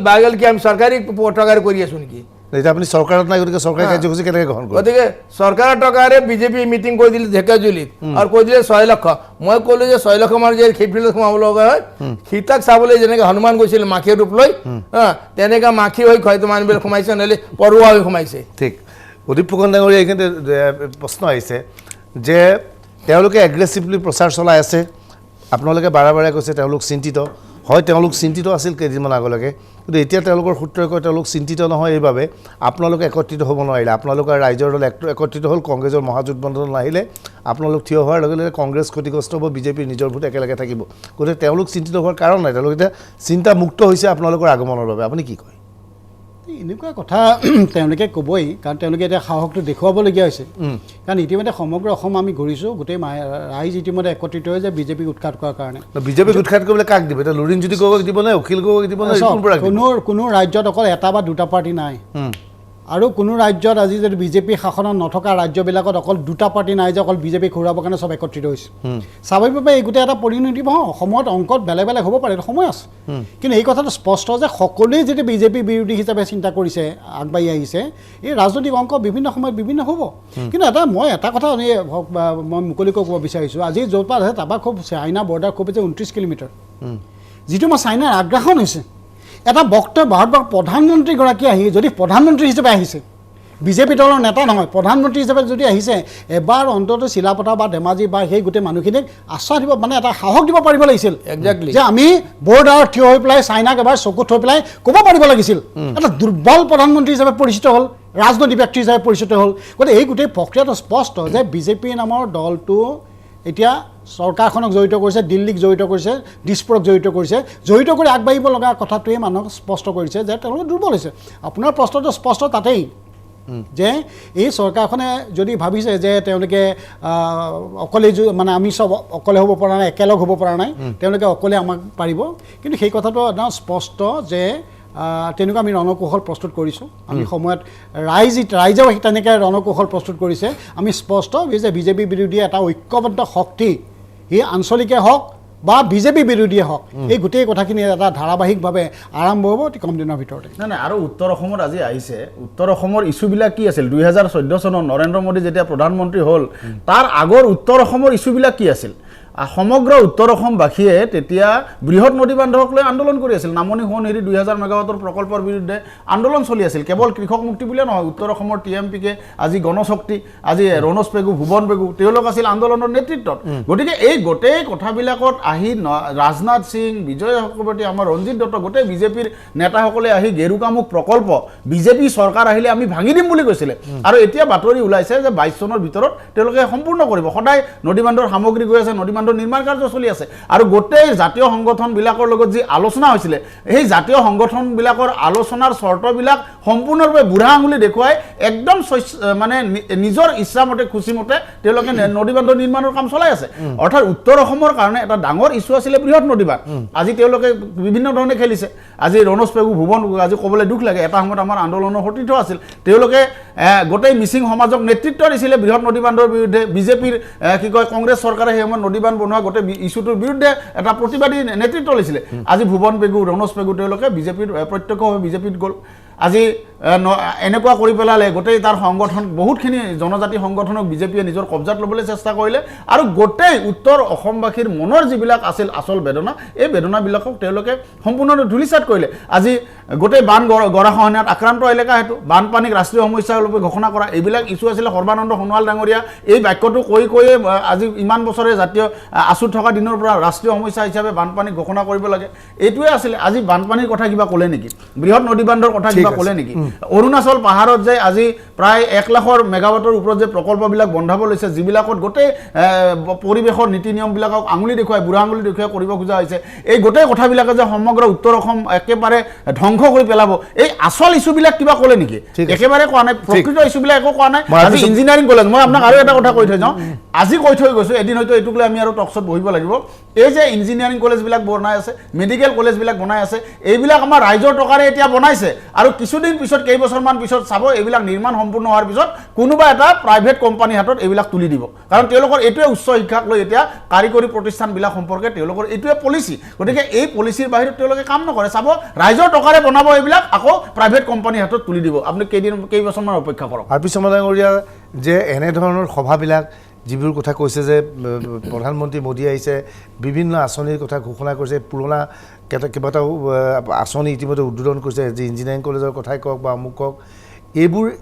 বাঘেল কি আমি চৰকাৰী টকাৰে কৰি আছো নেকি এতিয়া আপুনি চৰকাৰত নাই গতিকে চৰকাৰী কাৰ্যসূচী কেনেকৈ গ্ৰহণ কৰিব গতিকে চৰকাৰৰ টকাৰে বিজেপি মিটিং কৰি দিলে ঢেকাজুলিত আৰু কৈ দিলে 6 লক্ষ মই ক'লো যে 6 লক্ষ মানুহ যে ফিল্ডত সোমাব লগা হয় সীতাক চাবলৈ যেনেকৈ হনুমান গৈছিল মাখিৰ ৰূপ লৈ তেনেকৈ মাখি হৈ হয়তো মানুহবিলাক সোমাইছে নহ'লে পৰুৱা হৈ সোমাইছে ঠিক প্ৰদীপ ফুকন ডাঙৰীয়া এইখিনিতে প্ৰশ্ন আহিছে যে তেওঁলোকে এগ্ৰেছিভলি প্ৰচাৰ চলাই আছে আপোনালোকে বাৰে বাৰে কৈছে তেওঁলোক চিন্তিত হয় তেওঁলোক চিন্তিত আছিল কেইদিনমান আগলৈকে কিন্তু এতিয়া তেওঁলোকৰ সূত্ৰই কয় তেওঁলোক চিন্তিত নহয় এইবাবে আপোনালোকে একত্ৰিত হ'ব নোৱাৰিলে আপোনালোকৰ ৰাইজৰ দল একত্ৰিত হ'ল কংগ্ৰেছৰ মহাজোটবন্ধন নাহিলে আপোনালোক থিয় হোৱাৰ লগে লগে কংগ্ৰেছ ক্ষতিগ্ৰস্ত হ'ব বিজেপিৰ নিজৰ ভোট একেলগে থাকিব গতিকে তেওঁলোক চিন্তিত হোৱাৰ কাৰণ নাই তেওঁলোক এতিয়া চিন্তামুক্ত হৈছে আপোনালোকৰ আগমনৰ বাবে আপুনি কি কয় এনেকুৱা কথা তেওঁলোকে ক'বই কাৰণ তেওঁলোকে এতিয়া সাহসটো দেখুৱাবলগীয়া হৈছে কাৰণ ইতিমধ্যে সমগ্ৰ অসম আমি ঘূৰিছোঁ গোটেই ৰাইজ ইতিমধ্যে একত্ৰিত হৈ যে বিজেপিক উৎখাত কৰাৰ কাৰণে বিজেপিক উৎখাত কৰিবলৈ কাক দিব এতিয়া লুৰিণজ্যোতি গগৈক দিব নে অখিল গগৈক দিব নে কোনো ৰাজ্যত অকল এটা বা দুটা পাৰ্টি নাই আৰু কোনো ৰাজ্যত আজি যদি বিজেপি শাসনত নথকা ৰাজ্যবিলাকত অকল দুটা পাৰ্টি নাই যে অকল বিজেপিক ঘূৰাবৰ কাৰণে চব একত্ৰিত হৈছে স্বাভাৱিকভাৱে এই গোটেই এটা পৰিণতি নহয় অসমত অংকত বেলেগ বেলেগ হ'ব পাৰে সময় আছে কিন্তু এই কথাটো স্পষ্ট যে সকলোৱে যেতিয়া বিজেপি বিৰোধী হিচাপে চিন্তা কৰিছে আগবাঢ়ি আহিছে এই ৰাজনৈতিক অংক বিভিন্ন সময়ত বিভিন্ন হ'ব কিন্তু মই এটা কথা মই মুকলিকৈ ক'ব বিচাৰিছোঁ আজি য'ৰ পৰা আছে তাৰপৰা খুব চাইনা বৰ্ডাৰ খুব বেছি 29 কিলোমিটাৰ যিটো মই চাইনাৰ আগ্ৰাসন হৈছে এটা বক্তব্য ভাৰতবৰ্ষৰ প্ৰধানমন্ত্ৰীগৰাকী আহি যদি প্ৰধানমন্ত্ৰী হিচাপে আহিছে বিজেপি দলৰ নেতা নহয় প্ৰধানমন্ত্ৰী হিচাপে যদি আহিছে এবাৰ অন্ততঃ চিলাপথাৰ বা ধেমাজি বা সেই গোটেই মানুহখিনিক আশ্বাস দিব মানে এটা সাহস দিব পাৰিব লাগিছিল যে আমি বৰ্ডাৰত থিয় হৈ পেলাই চাইনাক এবাৰ চকুত থৈ পেলাই ক'ব পাৰিব লাগিছিল এটা দুৰ্বল প্ৰধানমন্ত্ৰী হিচাপে পৰিচিত হ'ল ৰাজনৈতিক ব্যক্তি হিচাপে পৰিচিত হ'ল গতিকে এই গোটেই প্ৰক্ৰিয়াটো স্পষ্ট যে বিজেপি নামৰ দলটো এতিয়া চৰকাৰখনক জড়িত কৰিছে দিল্লীক জড়িত কৰিছে দিছপুৰক জড়িত কৰিছে জড়িত কৰি আগবাঢ়িব লগা কথাটোৱে মানুহক স্পষ্ট কৰিছে যে তেওঁলোকে দুৰ্বল হৈছে আপোনাৰ প্ৰশ্নটো স্পষ্ট তাতেই যে এই চৰকাৰখনে যদি ভাবিছে যে তেওঁলোকে অকলে মানে আমি চব অকলে হ'ব পৰা নাই, একেলগ হ'ব পৰা নাই, তেওঁলোকে অকলে আমাক পাৰিব, কিন্তু সেই কথাটো একদম স্পষ্ট যে তেনেকুৱা আমি ৰণকৌশল প্ৰস্তুত কৰিছোঁ। আমি সময়ত ৰাইজেও তেনেকৈ ৰণকৌশল প্ৰস্তুত কৰিছে। আমি স্পষ্ট যে বিজেপি বিৰোধী এটা ঐক্যবদ্ধ শক্তি, সি আঞ্চলিকে হওক বা বিজেপি বিৰোধীয়ে হওক, এই গোটেই কথাখিনি এটা ধাৰাবাহিকভাৱে আৰম্ভ হ'ব অতি কম দিনৰ ভিতৰতে। নাই আৰু উত্তৰ অসমত আজি আহিছে, উত্তৰ অসমৰ ইছ্যুবিলাক কি আছিল? 2014 চনত নৰেন্দ্ৰ মোদী যেতিয়া প্ৰধানমন্ত্ৰী হ'ল, তাৰ আগৰ উত্তৰ অসমৰ ইছ্যুবিলাক কি আছিল? সমগ্ৰ উত্তৰ অসমবাসীয়ে তেতিয়া বৃহৎ নদী বান্ধক লৈ আন্দোলন কৰি আছিল। নামনি সোৱণশিৰি 2000 মেগাৱাটৰ প্ৰকল্পৰ বিৰুদ্ধে আন্দোলন চলি আছিল। কেৱল কৃষক মুক্তি বুলিয়ে নহয়, উত্তৰ অসমৰ TMPকে আজি গণশক্তি, আজি ৰণোজ পেগু, ভুৱন পেগু, তেওঁলোক আছিল আন্দোলনৰ নেতৃত্বত। গতিকে এই গোটেই কথাবিলাকত আহি ৰাজনাথ সিং, বিজয় চক্ৰৱৰ্তী, আমাৰ ৰঞ্জিত দত্ত, গোটেই বিজেপিৰ নেতাসকলে আহি গেৰুকামুখ প্ৰকল্প বিজেপি চৰকাৰ আহিলে আমি ভাঙি দিম বুলি কৈছিলে। আৰু এতিয়া বাতৰি ওলাইছে যে 22 চনৰ ভিতৰত তেওঁলোকে সম্পূৰ্ণ কৰিব। সদায় নদী বান্ধৰ সামগ্ৰী গৈ আছে, নদী বান্ধৰ নিৰ্মাণ কাৰ্য চলি আছে। আৰু গোটেই জাতীয় সংগঠনবিলাকৰ লগত যি আলোচনা হৈছিলে, সেই জাতীয় সংগঠনবিলাকৰ আলোচনাৰ চৰ্তবিলাক সম্পূৰ্ণৰূপে বুঢ়া আঙুলি দেখুৱাই একদম মানে নিজৰ ইচ্ছামতে খুচিমতে তেওঁলোকে নদী বান্ধ নিৰ্মাণৰ কাম চলাই আছে। অৰ্থাৎ উত্তৰ অসমৰ কাৰণে এটা ডাঙৰ ইছ্যু আছিলে বৃহৎ নদী বান্ধ। আজি তেওঁলোকে বিভিন্ন ধৰণে খেলিছে। আজি ৰণোজ পেগু, ভুৱন পেগু, আজি ক'বলৈ দুখ লাগে, এটা সময়ত আমাৰ আন্দোলনৰ সতীৰ্থ আছিল। তেওঁলোকে গোটেই মিচিং সমাজক নেতৃত্ব দিছিলে বৃহৎ নদী বান্ধৰ বিৰুদ্ধে। বিজেপিৰ কি কয় কংগ্ৰেছ চৰকাৰে সেই সময়ত নদী বান্ধ বনোৱা গোটেই ইছ্যুটোৰ বিৰুদ্ধে এটা প্ৰতিবাদী নেতৃত্ব লৈছিলে। আজি ভুৱন পেগু, ৰণোজ পেগু তেওঁলোকে বিজেপিৰ প্ৰত্যক্ষভাৱে বিজেপিত গ'ল। আজি এনেকুৱা কৰি পেলালে গোটেই তাৰ সংগঠন, বহুতখিনি জনজাতি সংগঠনক বিজেপিয়ে নিজৰ কব্জাত ল'বলৈ চেষ্টা কৰিলে। আৰু গোটেই উত্তৰ অসমবাসীৰ মনৰ যিবিলাক আছিল আচল বেদনা, এই বেদনাবিলাকক তেওঁলোকে সম্পূৰ্ণৰূপে ধূলিচাত কৰিলে। আজি গোটেই বান গৰাখহনীয়াত আক্ৰান্ত এলেকা, সেইটো বানপানীক ৰাষ্ট্ৰীয় সমস্যা ৰূপে ঘোষণা কৰা, এইবিলাক ইছ্যু আছিলে। সৰ্বানন্দ সোণোৱাল ডাঙৰীয়া এই বাক্যটো কৈয়ে আজি ইমান বছৰে জাতীয় আঁচুত থকা দিনৰ পৰা ৰাষ্ট্ৰীয় সমস্যা হিচাপে বানপানীক ঘোষণা কৰিব লাগে, এইটোৱে আছিলে। আজি বানপানীৰ কথা কিবা ক'লে নেকি? বৃহৎ নদী বান্ধৰ কথা কিবা ক'লে নেকি? অৰুণাচল পাহাৰত যে আজি প্ৰায় 1 লাখৰ মেগাৱাটৰ ওপৰত যে প্ৰকল্পবিলাক বন্ধাব লৈছে, যিবিলাকত গোটেই পৰিৱেশৰ নীতি নিয়মবিলাকক আঙুলি দেখুৱাই, বুঢ়া আঙুলি দেখুৱাই কৰিব খোজা হৈছে, এই গোটেই কথাবিলাকে যে সমগ্ৰ উত্তৰ অসম একেবাৰে ধ্বংস কৰি পেলাব, এই আচল ইছ্যুবিলাক কিবা ক'লে নেকি? একেবাৰে কোৱা নাই। প্ৰকৃত ইছ্যুবিলাক একো কোৱা নাই। আজি ইঞ্জিনিয়াৰিং কলেজ, মই আপোনাক আৰু এটা কথা কৈ থৈ যাওঁ, আজি কৈ থৈ গৈছোঁ, এদিন হয়তো এইটোক লৈ আমি আৰু টকছত বহিব লাগিব। এই যে ইঞ্জিনিয়াৰিং কলেজবিলাক বনাই আছে, মেডিকেল কলেজবিলাক বনাই আছে, এইবিলাক আমাৰ ৰাইজৰ টকাৰে এতিয়া বনাইছে। আৰু কিছুদিন পিছত, কেইবছৰমান পিছত চাব, এইবিলাক নিৰ্মাণ সম্পূৰ্ণ হোৱাৰ পিছত কোনোবা এটা প্ৰাইভেট কোম্পানীৰ হাতত এইবিলাক তুলি দিব। কাৰণ তেওঁলোকৰ এইটোৱে উচ্চ শিক্ষাক লৈ এতিয়া কাৰিকৰী প্ৰতিষ্ঠানবিলাক সম্পৰ্কে তেওঁলোকৰ এইটোৱে পলিচি। গতিকে এই পলিচিৰ বাহিৰত তেওঁলোকে কাম নকৰে। চাব, ৰাইজৰ টকাৰে বনাব এইবিলাক, আকৌ প্ৰাইভেট কোম্পানীৰ হাতত তুলি দিব। আপুনি কেইবছৰমান অপেক্ষা কৰক। আৰ পি শৰ্মা ডাঙৰীয়া, যে এনেধৰণৰ সভাবিলাক যিবোৰ কথা কৈছে যে প্ৰধানমন্ত্ৰী মোদী আহিছে, বিভিন্ন আঁচনিৰ কথা ঘোষণা কৰিছে, পুৰণা কেইবাটাও আঁচনি ইতিমধ্যে উদ্বোধন কৰিছে, যি ইঞ্জিনিয়াৰিং কলেজৰ কথাই কওক বা অমুক কওক,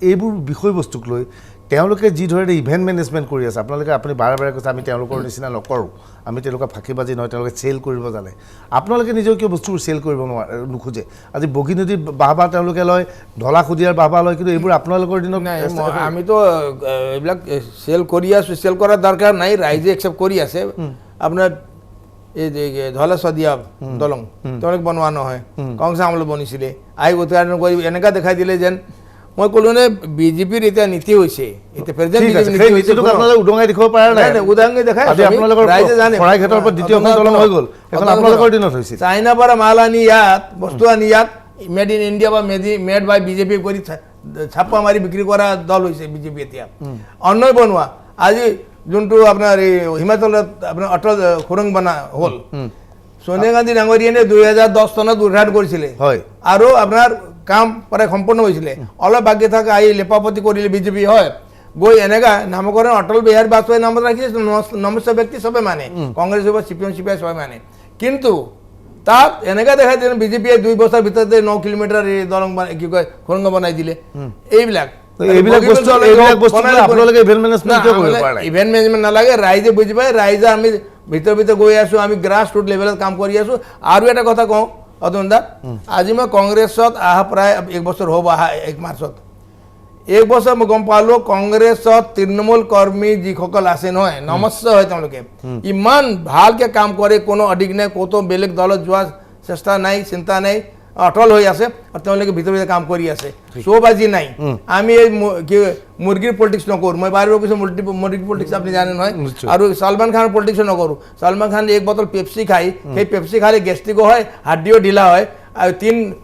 এইবোৰ বিষয়বস্তুক লৈ তেওঁলোকে যি ধৰণে ইভেণ্ট মেনেজমেণ্ট কৰি আছে, আপুনি বাৰে বাৰে কৈছে আমি তেওঁলোকৰ নিচিনা নকৰোঁ, আমি তেওঁলোকৰ ফাঁকিবাজি নহয়, তেওঁলোকে চেল কৰিব জানে। আপোনালোকে নিজেও কিয় বস্তুবোৰ চেল কৰিব নোখোজে? আজি বগী নদীত বাহবা তেওঁলোকে লয়, ঢলা শদিয়াৰ বাহবা লয়, কিন্তু এইবোৰ আপোনালোকৰ দিনত নাই। আমিতো এইবিলাক চেল কৰি আছোঁ, চেল কৰাৰ দৰকাৰ নাই, ৰাইজে একচেপ্ট কৰি আছে। আপোনাৰ এই যে ঢলা শদিয়া দলং তেওঁলোকে বনোৱা নহয়, কংগ্ৰেছ আমলে বনিছিলে, উদ্ঘাটন কৰি এনেকুৱা দেখাই দিলে যেন, মই ক'লো নে বিজেপিৰ এতিয়া নীতি হৈছে, এতিয়া প্ৰেজেণ্ট উদঙাই দেখুৱাব পৰা নাই, উদাহৰণ দেখাই ৰাইজে জানে। চাইনাৰ পৰা মাল আনি ইয়াত, বস্তু আনি ইয়াত মেড ইন ইণ্ডিয়া বা মেড বাই বিজেপি কৰি ছাপ্পা মাৰি বিক্ৰী কৰা দল হৈছে বিজেপি এতিয়া। অন্যই বনোৱা, আজি যোনটো আপোনাৰ এই হিমাচলত আপোনাৰ অটল সুৰংগ বনা হ'ল, সোনিয়া গান্ধী ডাঙৰীয়ানে 2010 চনত উদ্ঘাটন কৰিছিলে, আৰু আপোনাৰ কাম প্ৰায় সম্পূৰ্ণ হৈছিলে। অলপ বাকী থকা আহি লেপাপতি কৰিলে বিজেপি, হয় গৈ এনেকা নামকৰণ অটল বিহাৰী বাজপেয়ী নামত ৰাখিছে, নমস্য ব্যক্তি চবে মানে, কংগ্ৰেছ হ'ব, CPM CPI চবে মানে। কিন্তু তাত এনেকা দেখা দিয়ে বিজেপিয়ে 2 বছৰ ভিতৰতে 9 কিলোমিটাৰ এই দলং কি কয় সুৰংগ বনাই দিলে। এইবিলাক ইভেণ্ট মেনেজমেণ্ট নালাগে, ৰাইজে বুজি পায়, ৰাইজে আমি ভিতৰে গৈ আছোঁ, আমি গ্ৰাছ ৰুট লেভেলত কাম কৰি আছোঁ। আৰু এটা কথা কওঁ অতুল দা, আজি মই কংগ্ৰেছত অহা প্ৰায় 1 বছৰ হ'ব, অহা 1 মাৰ্চত 1 বছৰ মই গম পালোঁ কংগ্ৰেছত তৃণমূল কৰ্মী যিসকল আছে নহয়, নমস্য হয়, তেওঁলোকে ইমান ভালকৈ কাম কৰে, কোনো অধিক নাই, ক'তো বেলেগ দলত যোৱা চেষ্টা নাই, চিন্তা নাই। অটল হৈ আছে আৰু তেওঁলোকে ভিতৰে ভিতৰে কাম কৰি আছে চব আজি নাই আমি এই মুৰ্গীৰ পলিটিক্স নকৰোঁ মই বাহিৰৰ কৈছোঁ মুৰ্গীৰ পলিটিক্স আপুনি জানে নহয় আৰু সলমান খানৰ পলিটিক্স নকৰোঁ সলমান খান এক বটল পেপচি খাই সেই পেপচি খালে গেষ্ট্ৰিকো হয় হাৰ্ডিও ঢিলা হয় আৰু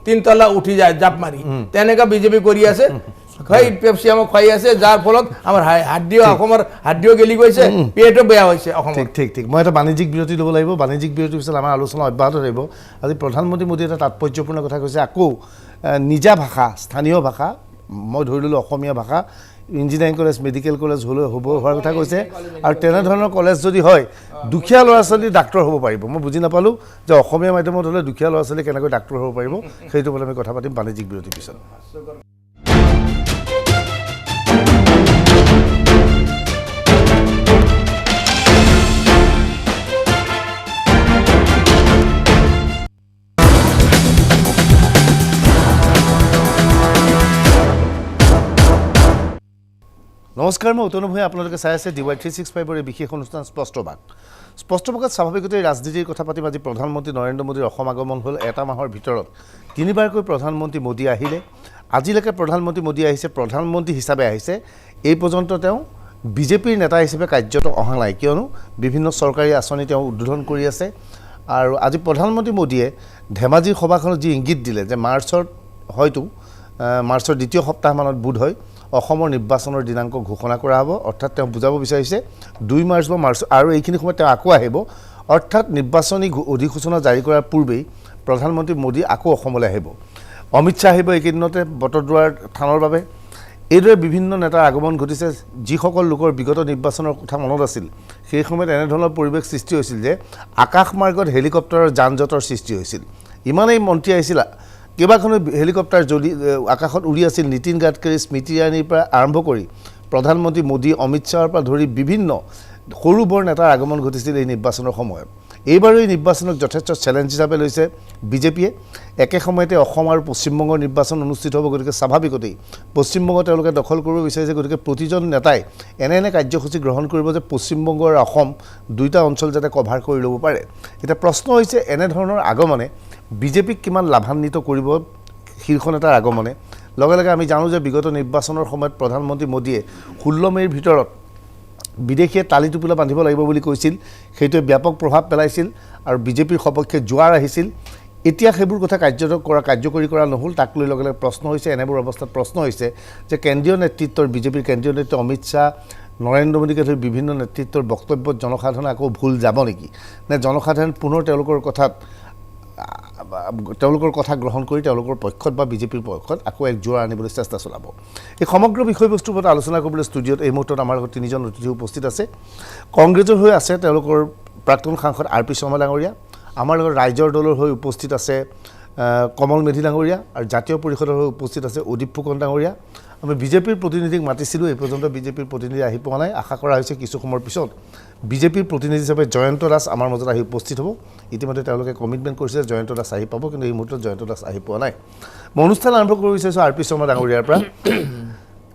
তিন তলা উঠি যায় জাপ মাৰি তেনেকুৱা বিজেপি কৰি আছে খাই পেপচি আমাক খুৱাই আছে যাৰ ফলত আমাৰ অসমৰ হাৰ্ডিও গেলি গৈছে পেটো বেয়া হৈছে অসমৰ ঠিক ঠিক মই এটা বাণিজ্যিক বিৰতি ল'ব লাগিব বাণিজ্যিক বিৰতিৰ পিছত আমাৰ আলোচনা অব্যাহত থাকিব আজি প্ৰধানমন্ত্ৰী মোদীয়ে এটা তাৎপৰ্যপূৰ্ণ কথা কৈছে আকৌ নিজা ভাষা স্থানীয় ভাষা মই ধৰি ল'লোঁ অসমীয়া ভাষা ইঞ্জিনিয়াৰিং কলেজ মেডিকেল কলেজ হোৱাৰ কথা কৈছে আৰু তেনেধৰণৰ কলেজ যদি হয় দুখীয়া ল'ৰা ছোৱালী ডাক্তৰ হ'ব পাৰিব মই বুজি নাপালোঁ যে অসমীয়া মাধ্যমত হ'লে দুখীয়া ল'ৰা ছোৱালী কেনেকৈ ডাক্তৰ হ'ব পাৰিব সেইটো ওপৰত আমি কথা পাতিম বাণিজ্যিক বিৰতিৰ পিছত নমস্কাৰ মই উত্তম ভূঞা আপোনালোকে চাই আছে DY 365 এই বিশেষ অনুষ্ঠান স্পষ্টবাক স্পষ্টবাকত স্বাভাৱিকতে ৰাজনীতিৰ কথা পাতিম আজি প্ৰধানমন্ত্ৰী নৰেন্দ্ৰ মোদীৰ অসম আগমন হ'ল এটা মাহৰ ভিতৰত তিনিবাৰকৈ প্ৰধানমন্ত্ৰী মোদী আহিলে আজিলৈকে প্ৰধানমন্ত্ৰী মোদী আহিছে প্ৰধানমন্ত্ৰী হিচাপে আহিছে এই পৰ্যন্ত তেওঁ বিজেপিৰ নেতা হিচাপে কাৰ্যত অহা নাই কিয়নো বিভিন্ন চৰকাৰী আঁচনি তেওঁ উদ্বোধন কৰি আছে আৰু আজি প্ৰধানমন্ত্ৰী মোদীয়ে ধেমাজিৰ সভাখনত যি ইংগিত দিলে যে মাৰ্চৰ দ্বিতীয় সপ্তাহমানত বোধ হয় অসমৰ নিৰ্বাচনৰ দিনাংক ঘোষণা কৰা হ'ব অৰ্থাৎ তেওঁ বুজাব বিচাৰিছে 2 মাৰ্চ বা মাৰ্চ আৰু এইখিনি সময়ত তেওঁ আকৌ আহিব অৰ্থাৎ নিৰ্বাচনী অধিসূচনা জাৰি কৰাৰ পূৰ্বেই প্ৰধানমন্ত্ৰী মোদী আকৌ অসমলৈ আহিব অমিত শ্বাহ আহিব এইকেইদিনতে বটদ্ৰৱাৰ থানৰ বাবে এইদৰে বিভিন্ন নেতাৰ আগমন ঘটিছে যিসকল লোকৰ বিগত নিৰ্বাচনৰ কথা মনত আছিল সেই সময়ত এনেধৰণৰ পৰিৱেশ সৃষ্টি হৈছিল যে আকাশ মাৰ্গত হেলিকপ্টাৰৰ যান জঁটৰ সৃষ্টি হৈছিল ইমানেই মন্ত্ৰী আহিছিল কেইবাখনো হেলিকপ্টাৰ জ্বলি আকাশত উৰি আছিল নীতিন গাডকাৰী স্মৃতি ইৰাণীৰ পৰা আৰম্ভ কৰি প্ৰধানমন্ত্ৰী মোদী অমিত শ্বাহৰ পৰা ধৰি বিভিন্ন সৰু বৰ নেতাৰ আগমন ঘটিছিল এই নিৰ্বাচনৰ সময়ত এইবাৰো এই নিৰ্বাচনক যথেষ্ট চেলেঞ্জ হিচাপে লৈছে বিজেপিয়ে একে সময়তে অসম আৰু পশ্চিমবংগৰ নিৰ্বাচন অনুষ্ঠিত হ'ব গতিকে স্বাভাৱিকতেই পশ্চিমবংগ তেওঁলোকে দখল কৰিব বিচাৰিছে গতিকে প্ৰতিজন নেতাই এনে কাৰ্যসূচী গ্ৰহণ কৰিব যে পশ্চিমবংগ আৰু অসম দুয়োটা অঞ্চল যাতে কভাৰ কৰি ল'ব পাৰে এতিয়া প্ৰশ্ন হৈছে এনেধৰণৰ আগমনে বিজেপিক কিমান লাভান্বিত কৰিব শীৰ্ষ নেতাৰ আগমনে লগে লগে আমি জানো যে বিগত নিৰ্বাচনৰ সময়ত প্ৰধানমন্ত্ৰী মোদীয়ে 16 মে'ৰ ভিতৰত বিদেশীয়ে তালি টোপোলা বান্ধিব লাগিব বুলি কৈছিল সেইটোৱে ব্যাপক প্ৰভাৱ পেলাইছিল আৰু বিজেপিৰ সপক্ষে জোৱাৰ আহিছিল এতিয়া সেইবোৰ কথা কাৰ্যকৰী কৰা নহ'ল তাক লৈ লগে লগে প্ৰশ্ন হৈছে এনেবোৰ অৱস্থাত প্ৰশ্ন হৈছে যে কেন্দ্ৰীয় নেতৃত্বৰ বিজেপিৰ কেন্দ্ৰীয় নেতৃত্ব অমিত শ্বাহ নৰেন্দ্ৰ মোদীকে ধৰি বিভিন্ন নেতৃত্বৰ বক্তব্যত জনসাধাৰণ আকৌ ভুল যাব নেকি নে জনসাধাৰণ পুনৰ তেওঁলোকৰ কথা গ্ৰহণ কৰি তেওঁলোকৰ পক্ষত বা বিজেপিৰ পক্ষত আকৌ এক জোৱাৰ আনিবলৈ চেষ্টা চলাব এই সমগ্ৰ বিষয়বস্তুৰ ওপৰত আলোচনা কৰিবলৈ ষ্টুডিঅ'ত এই মুহূৰ্তত আমাৰ লগত তিনিজন অতিথি উপস্থিত আছে কংগ্ৰেছৰ হৈ আছে তেওঁলোকৰ প্ৰাক্তন সাংসদ RP শৰ্মা ডাঙৰীয়া আমাৰ লগত ৰাইজৰ দলৰ হৈ উপস্থিত আছে কমল মেধি ডাঙৰীয়া আৰু জাতীয় পৰিষদৰ হৈ উপস্থিত আছে উদীপ ফুকন ডাঙৰীয়া আমি বিজেপিৰ প্ৰতিনিধিক মাতিছিলোঁ এই পৰ্যন্ত বিজেপিৰ প্ৰতিনিধি আহি পোৱা নাই আশা কৰা হৈছে কিছু সময়ৰ পিছত বিজেপিৰ প্ৰতিনিধি হিচাপে জয়ন্ত দাস আমাৰ মাজত আহি উপস্থিত হ'ব ইতিমধ্যে তেওঁলোকে কমিটমেণ্ট কৰিছে জয়ন্ত দাস আহি পাব কিন্তু এই মুহূৰ্তত জয়ন্ত দাস আহি পোৱা নাই মই অনুষ্ঠান আৰম্ভ কৰিব বিচাৰিছোঁ RP শৰ্মা ডাঙৰীয়াৰ পৰা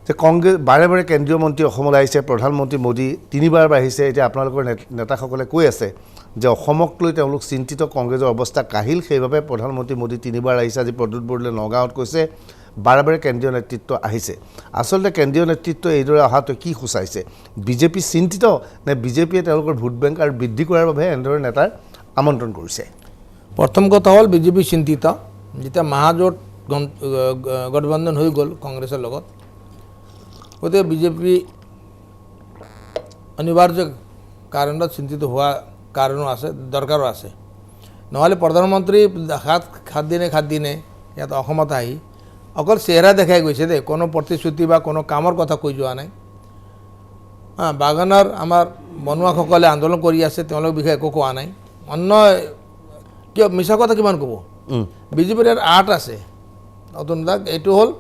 যে কংগ্ৰেছ বাৰে বাৰে কেন্দ্ৰীয় মন্ত্ৰী অসমলৈ আহিছে প্ৰধানমন্ত্ৰী মোদী তিনিবাৰ আহিছে এতিয়া আপোনালোকৰ নেতাসকলে কৈ আছে যে অসমক লৈ তেওঁলোক চিন্তিত কংগ্ৰেছৰ অৱস্থা কাহিল সেইবাবে প্ৰধানমন্ত্ৰী মোদী তিনিবাৰ আহিছে আজি প্ৰদ্যুৎ বৰদলৈ নগাঁৱত কৈছে বাৰে বাৰে কেন্দ্ৰীয় নেতৃত্ব আহিছে আচলতে কেন্দ্ৰীয় নেতৃত্ব এইদৰে অহাটো কি সূচাইছে বিজেপি চিন্তিত নে বিজেপিয়ে তেওঁলোকৰ ভোট বেংক আৰু বৃদ্ধি কৰাৰ বাবে এনেদৰে নেতাৰ আমন্ত্ৰণ কৰিছে প্ৰথম কথা হ'ল বিজেপি চিন্তিত যেতিয়া মহাজোঁট গঠবন্ধন হৈ গ'ল কংগ্ৰেছৰ লগত গতিকে বিজেপি অনিবাৰ্য কাৰণত চিন্তিত হোৱা কাৰণো আছে দৰকাৰো আছে নহ'লে প্ৰধানমন্ত্ৰী সাত দিনে ইয়াত অসমত আহি অকল চেহেৰা দেখাই গৈছে দেই কোনো প্ৰতিশ্ৰুতি বা কোনো কামৰ কথা কৈ যোৱা নাই বাগানৰ আমাৰ বনুৱাসকলে আন্দোলন কৰি আছে তেওঁলোকৰ বিষয়ে একো কোৱা নাই অন্য কিয় মিছা কথা কিমান ক'ব বিজেপিৰ ইয়াত আৰ্ট আছে নতুন এইটো হ'ল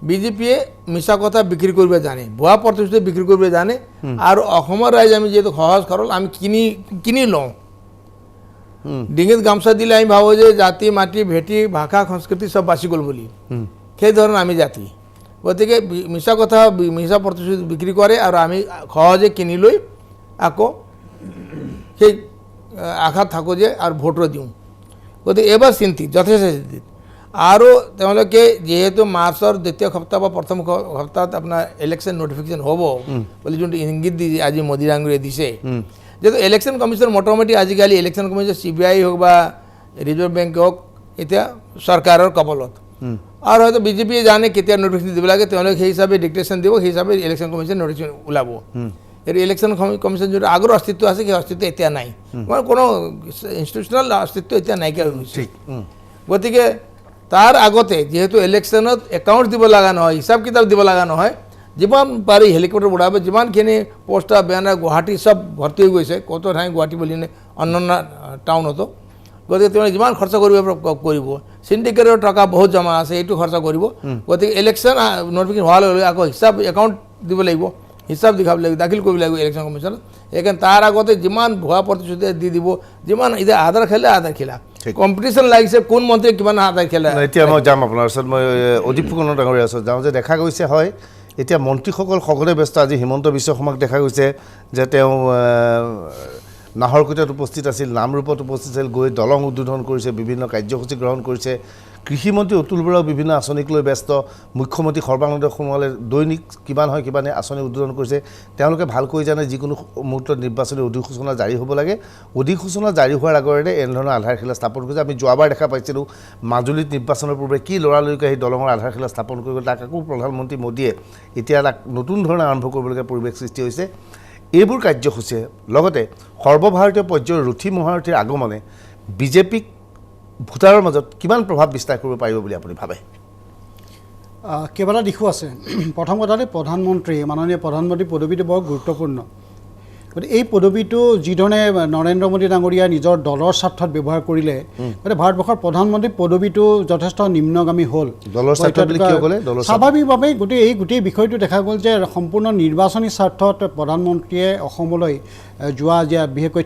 বিজেপিয়ে মিছা কথা বিক্ৰী কৰিব জানে ভুৱা প্ৰতিশ্ৰুতি বিক্ৰী কৰিব জানে আৰু অসমৰ ৰাইজ আমি যিহেতু সহজ সৰল আমি কিনি লওঁ ডিঙিত গামোচা দিলে আমি ভাবোঁ যে জাতি মাটি ভেটি ভাষা সংস্কৃতি চব বাচি গ'ল বুলি সেই ধৰণৰ আমি জাতি গতিকে মিছা কথা মিছা প্ৰতিশ্ৰুতি বিক্ৰী কৰে আৰু আমি সহজে কিনি লৈ আকৌ সেই আশাত থাকোঁ যে আৰু ভোটো দিওঁ গতিকে এইবাৰ চিন্তিত যথেষ্ট চিন্তিত আৰু তেওঁলোকে যিহেতু মাৰ্চৰ দ্বিতীয় সপ্তাহ বা প্ৰথম সপ্তাহত আপোনাৰ ইলেকশ্যন নটিফিকেশ্যন হ'ব বুলি যোনটো ইংগিত দি আজি মোদী ডাঙৰীয়ে দিছে যিহেতু ইলেকশ্যন কমিশ্যন মোটামুটি আজিকালি ইলেকশ্যন কমিশ্যন CBI হওক বা ৰিজাৰ্ভ বেংক হওক এতিয়া চৰকাৰৰ কবলত আৰু হয়তো বিজেপিয়ে জানে কেতিয়া নটিফিকেশ্যন দিব লাগে তেওঁলোকে সেই হিচাপে ডিক্টেশ্যন দিব সেই হিচাপে ইলেকশ্যন কমিশ্যন নটিফিকেশ্যন ওলাব এই ইলেকশ্যন কমিশ্যন যোনটো আগৰ অস্তিত্ব আছে সেই অস্তিত্ব এতিয়া নাই মানে কোনো ইনষ্টিটিউচনেল অস্তিত্ব এতিয়া নাইকিয়া হৈ গৈছে গতিকে তাৰ আগতে যেহেতু ইলেকশ্যনত একাউণ্ট দিব লগা নহয় হিচাপ কিতাপ দিব লগা নহয় যিমান পাৰি হেলিকপ্টাৰ উৰাব যিমানখিনি পোষ্টাৰ বেনাৰ গুৱাহাটী চব ভৰ্তি হৈ গৈছে কত ঠাই গুৱাহাটী বুলি অন্যান্য টাউনতো গতিকে তেওঁলোকে যিমান খৰচ কৰিব চিণ্ডিকেটৰ টকা বহুত জমা আছে এইটো খৰচ কৰিব গতিকে ইলেকশ্যন নটিফিকেশ্যন হোৱাৰ লগে লগে আকৌ হিচাপ একাউণ্ট দিব লাগিব হিচাপ দেখাব লাগিব দাখিল কৰিব লাগিব ইলেকশ্যন কমিশ্যনত সেইকাৰণে তাৰ আগতে যিমান ভুৱা প্ৰতিশ্ৰুতি দি দিব যিমান এতিয়া আধাৰ খেলা কম্পিটিশ্যন লাগিছে কোন মন্ত্ৰীয়ে কিমান আদায় খেলে এতিয়া মই যাম আপোনাৰ ওচৰত মই অদীপ ফুকন ডাঙৰীয়াৰ ওচৰত যাওঁ যে দেখা গৈছে হয় এতিয়া মন্ত্ৰীসকল সকলোৱে ব্যস্ত আজি হিমন্ত বিশ্ব শৰ্মাক দেখা গৈছে যে তেওঁ নাহৰকটীয়াত উপস্থিত আছিল নামৰূপত উপস্থিত আছিল গৈ দলং উদ্বোধন কৰিছে বিভিন্ন কাৰ্যসূচী গ্ৰহণ কৰিছে কৃষিমন্ত্ৰী অতুল বৰাও বিভিন্ন আঁচনিক লৈ ব্যস্ত মুখ্যমন্ত্ৰী সৰ্বানন্দ সোণোৱালে দৈনিক কিমান হয় কিমানে আঁচনি উদ্বোধন কৰিছে তেওঁলোকে ভালকৈ জানে যিকোনো মুহূৰ্তত নিৰ্বাচনী অধিসূচনা জাৰি হ'ব লাগে অধিসূচনা জাৰি হোৱাৰ আগতে এনেধৰণৰ আধাৰশিলা স্থাপন কৰিছে আমি যোৱাবাৰ দেখা পাইছিলোঁ মাজুলীত নিৰ্বাচনৰ পূৰ্বে কি লৰালৰিকৈ সেই দলঙৰ আধাৰশিলা স্থাপন কৰিব তাক আকৌ প্ৰধানমন্ত্ৰী মোদীয়ে এতিয়া এটা নতুন ধৰণে আৰম্ভ কৰিবলগীয়া পৰিৱেশ সৃষ্টি হৈছে এইবোৰ কাৰ্যসূচীয়ে লগতে সৰ্বভাৰতীয় পৰ্যায়ৰ ৰথী মহাৰথীৰ আগমনে বিজেপিক ভোটাৰৰ মাজত কিমান প্ৰভাৱ বিস্তাৰ কৰিব পাৰিব বুলি আপুনি ভাবে কেইবাটা দিশো আছে প্ৰথম কথাতে প্ৰধানমন্ত্ৰী মাননীয় প্ৰধানমন্ত্ৰী পদবীটো বৰ গুৰুত্বপূৰ্ণ গতিকে এই পদবীটো যিধৰণে নৰেন্দ্ৰ মোদী ডাঙৰীয়া নিজৰ দলৰ স্বাৰ্থত ব্যৱহাৰ কৰিলে গতিকে ভাৰতবৰ্ষৰ প্ৰধানমন্ত্ৰী পদবীটো যথেষ্ট নিম্নগামী হ'ল দলৰ স্বাৰ্থত বুলি কিয় ক'লে স্বাভাৱিকভাৱে গোটেই বিষয়টো দেখা গ'ল যে সম্পূৰ্ণ নিৰ্বাচনী স্বাৰ্থত প্ৰধানমন্ত্ৰীয়ে অসমলৈ যোৱা যে বিশেষকৈ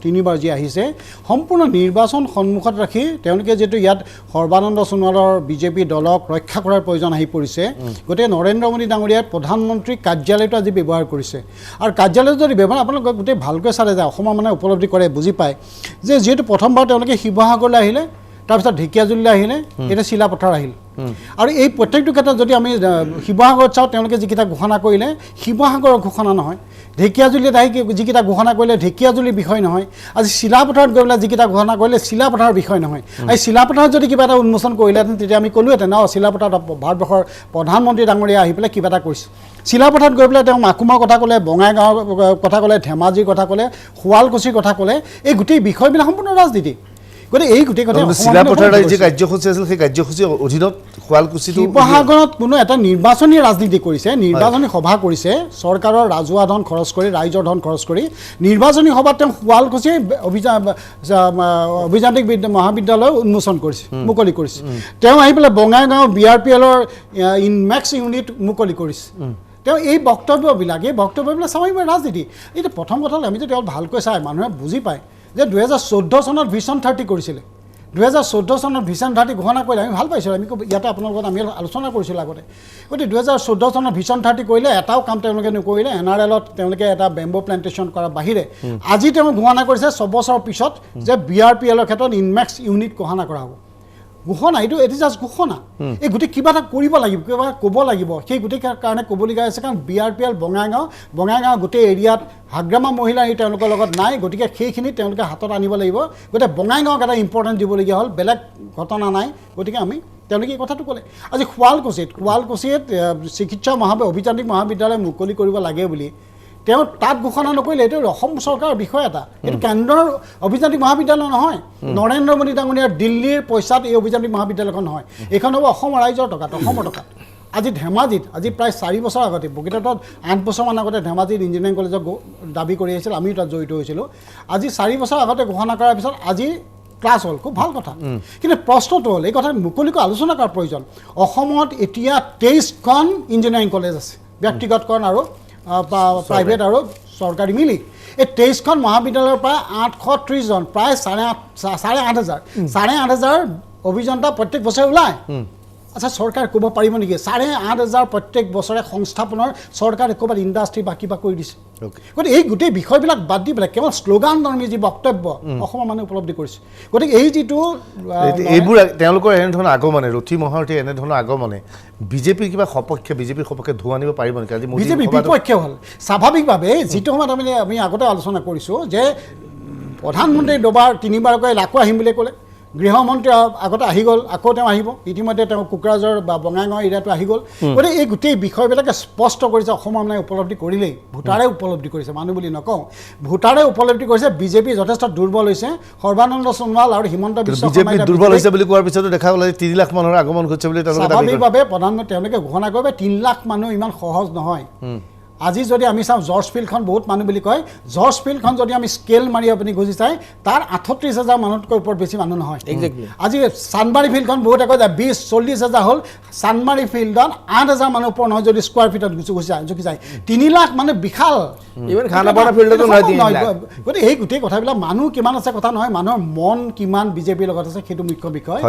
তিনিবাৰ যি আহিছে সম্পূৰ্ণ নিৰ্বাচন সন্মুখত ৰাখি তেওঁলোকে যিহেতু ইয়াত সৰ্বানন্দ সোণোৱালৰ বিজেপি দলক ৰক্ষা কৰাৰ প্ৰয়োজন আহি পৰিছে গতিকে নৰেন্দ্ৰ মোদী ডাঙৰীয়াই প্ৰধানমন্ত্ৰী কাৰ্যালয়টো আজি ব্যৱহাৰ কৰিছে আৰু কাৰ্যালয়টো যদি ব্যৱহাৰ আপোনালোকে গোটেই ভালকৈ চালে যায় অসমৰ মানে উপলব্ধি কৰে বুজি পায় যে যিহেতু প্ৰথমবাৰ তেওঁলোকে শিৱসাগৰলৈ আহিলে তাৰপিছত ঢেকীয়াজুলিলৈ আহিলে এতিয়া চিলাপথাৰ আহিল আৰু এই প্ৰত্যেকটো ক্ষেত্ৰত যদি আমি শিৱসাগৰত চাওঁ তেওঁলোকে যিকেইটা ঘোষণা কৰিলে শিৱসাগৰৰ ঘোষণা নহয় ঢেকীয়াজুলিত আহি যিকেইটা ঘোষণা কৰিলে ঢেকীয়াজুলিৰ বিষয় নহয় আজি চিলাপথাৰত গৈ পেলাই যিকেইটা ঘোষণা কৰিলে চিলাপথাৰৰ বিষয় নহয় এই চিলাপথাৰত যদি কিবা এটা উন্মোচন কৰিলেহেঁতেন তেতিয়া আমি ক'লোহেঁতেন চিলাপথাৰত ভাৰতবৰ্ষৰ প্ৰধানমন্ত্ৰী ডাঙৰীয়া আহি পেলাই কিবা এটা কৰিছে চিলাপথাৰত গৈ পেলাই তেওঁ মাকুমৰ কথা ক'লে বঙাইগাঁৱৰ কথা ক'লে ধেমাজিৰ কথা ক'লে শুৱালকুছিৰ কথা ক'লে এই গোটেই বিষয়বিলাক সম্পূৰ্ণ ৰাজনীতি গতিকে এই গোটেই কথা চিলাপথাৰৰ যি কাৰ্যসূচী আছিল সেই কাৰ্যসূচীৰ অধীনত শুৱালকুছিটো শিৱসাগৰত কোনো এটা নিৰ্বাচনী ৰাজনীতি কৰিছে নিৰ্বাচনী সভা কৰিছে চৰকাৰৰ ৰাজহুৱা ধন খৰচ কৰি ৰাইজৰ ধন খৰচ কৰি নিৰ্বাচনী সভাত তেওঁ শুৱালকুছি অভিযান্ত্ৰিক মহাবিদ্যালয় উন্মোচন কৰিছে মুকলি কৰিছে তেওঁ আহি পেলাই বঙাইগাঁও BRPLৰ ইনমেক্স ইউনিট মুকলি কৰিছে তেওঁ এই বক্তব্যবিলাক স্বাভাৱিক ৰাজনীতি এতিয়া প্ৰথম কথা আমি যদি ভালকৈ চাই মানুহে বুজি পায় যে 2014 চনত ভিছন 30 কৰিছিলে 2014 চনত ভিছন 30 ঘোষণা কৰিলে আমি ভাল পাইছিলোঁ আমি ইয়াতে আপোনাৰ লগত আমি আলোচনা কৰিছিলোঁ আগতে গতিকে 2014 চনত ভিছন 30 কৰিলে এটাও কাম তেওঁলোকে নকৰিলে NRLত তেওঁলোকে এটা বেম্বো প্লেণ্টেশ্যন কৰাৰ বাহিৰে আজি তেওঁ ঘোষণা কৰিছে 6 বছৰৰ পিছত যে BRPLৰ ক্ষেত্ৰত ইনমেক্স ইউনিট ঘোষণা কৰা হ'ব ঘোষণা এইটো এটি জাষ্ট ঘোষণা এই গোটেই কিবা এটা কৰিব লাগিব কিবা ক'ব লাগিব সেই গোটেই কাৰণে ক'বলগীয়া আছে কাৰণ BRPL বঙাইগাঁও গোটেই এৰিয়াত হাগ্ৰামা মহিলা এই তেওঁলোকৰ লগত নাই গতিকে সেইখিনি তেওঁলোকে হাতত আনিব লাগিব গতিকে বঙাইগাঁৱক এটা ইম্পৰ্টেণ্ট দিবলগীয়া হ'ল বেলেগ ঘটনা নাই গতিকে তেওঁলোকে এই কথাটো ক'লে আজি শুৱালকুছিত চিকিৎসা অভিযান্ত্ৰিক মহাবিদ্যালয় মুকলি কৰিব লাগে বুলি তেওঁ তাত ঘোষণা নকৰিলে এইটো অসম চৰকাৰৰ বিষয় এটা এইটো কেন্দ্ৰৰ অভিযান্ত্ৰিক মহাবিদ্যালয় নহয় নৰেন্দ্ৰ মোদী ডাঙৰীয়াৰ দিল্লীৰ পইচাত এই অভিযান্ত্ৰিক মহাবিদ্যালয়খন নহয় এইখন হ'ব অসমৰ ৰাইজৰ টকাত অসমৰ টকাত আজি ধেমাজিত আজি প্ৰায় 4 বছৰ আগতে প্ৰকৃতত 8 বছৰমান আগতে ধেমাজিত ইঞ্জিনিয়াৰিং কলেজত দাবী কৰি আহিছিল আমিও তাত জড়িত হৈছিলোঁ আজি 4 বছৰ আগতে ঘোষণা কৰাৰ পিছত আজি ক্লাছ হ'ল খুব ভাল কথা কিন্তু প্ৰশ্নটো হ'ল এই কথা মুকলিকৈ আলোচনা কৰাৰ প্ৰয়োজন অসমত এতিয়া 23খন ইঞ্জিনিয়াৰিং কলেজ আছে ব্যক্তিগতকৰণ আৰু প্ৰাইভেট আৰু চৰকাৰী মিলি এই 23খন মহাবিদ্যালয়ৰ পৰা 830 জন প্ৰায় 8,500 অভিযন্তা প্ৰত্যেক বছৰে ওলায় আচ্ছা চৰকাৰে ক'ব পাৰিব নেকি 8,500 প্ৰত্যেক বছৰে সংস্থাপনৰ চৰকাৰে ক'ৰবাত ইণ্ডাষ্ট্ৰী বা কিবা কৰি দিছে গতিকে এই গোটেই বিষয়বিলাক বাদ দি পেলাই কেৱল শ্লোগান ধৰ্মী যি বক্তব্য অসমৰ মানুহে উপলব্ধি কৰিছে গতিকে এই যিটো এইবোৰ তেওঁলোকৰ এনেধৰণৰ আগমনে ৰথী মহাৰথী এনেধৰণৰ আগমনে বিজেপিৰ কিবা সপক্ষে বিজেপিৰ সপক্ষে ধোঁৱা আনিব পাৰিব নেকি আজি বিজেপি বিপক্ষে হ'ল স্বাভাৱিকভাৱে যিটো সময়ত আমি আগতে আলোচনা কৰিছোঁ যে প্ৰধানমন্ত্ৰী দুবাৰ তিনিবাৰকৈ লাকো আহিম বুলি ক'লে গৃহমন্ত্ৰী আগতে আহি গ'ল আকৌ তেওঁ আহিব ইতিমধ্যে তেওঁ কোকৰাঝাৰ বা বঙাইগাঁও এৰিয়াটো আহি গ'ল গতিকে এই গোটেই বিষয়বিলাকে স্পষ্ট কৰিছে অসমৰ মানুহে উপলব্ধি কৰিলেই ভোটাৰে উপলব্ধি কৰিছে মানুহ বুলি নকওঁ ভোটাৰে উপলব্ধি কৰিছে বিজেপি যথেষ্ট দুৰ্বল হৈছে সৰ্বানন্দ সোণোৱাল আৰু হিমন্ত বিশ্ব বিজেপি দুৰ্বল হৈছে বুলি কোৱাৰ পিছতো দেখা গ'ল 3 লাখ মানুহৰ আগমন ঘটিছে বুলি তেওঁলোকে দাবী কৰে স্বাভাৱিকভাৱে প্ৰধানমন্ত্ৰী তেওঁলোকে ঘোষণা কৰিব 3 লাখ মানুহ ইমান সহজ নহয় আজি যদি আমি চাওঁ জৰ্জ ফিল্ডখন বহুত মানুহ বুলি কয় জৰ্জ ফিল্ডখন যদি আমি স্কেল মাৰি আপুনি গুচি চাই তাৰ 38,000 মানুহতকৈ ওপৰত বেছি মানুহ নহয় আজি চানমাৰী ফিল্ডখন বহুতে কয় যে 20-40,000 হ'ল চানমাৰী ফিল্ডত 8,000 মানুহ ওপৰত নহয় যদি স্কোৱাৰ ফিটত জুকি যায় 3 লাখ মানে বিশাল ইভেন খানাপাৰা ফিল্ডতো নহয় গতিকে এই গোটেই কথাবিলাক মানুহ কিমান আছে কথা নহয় মানুহৰ মন কিমান বিজেপিৰ লগত আছে সেইটো মুখ্য বিষয়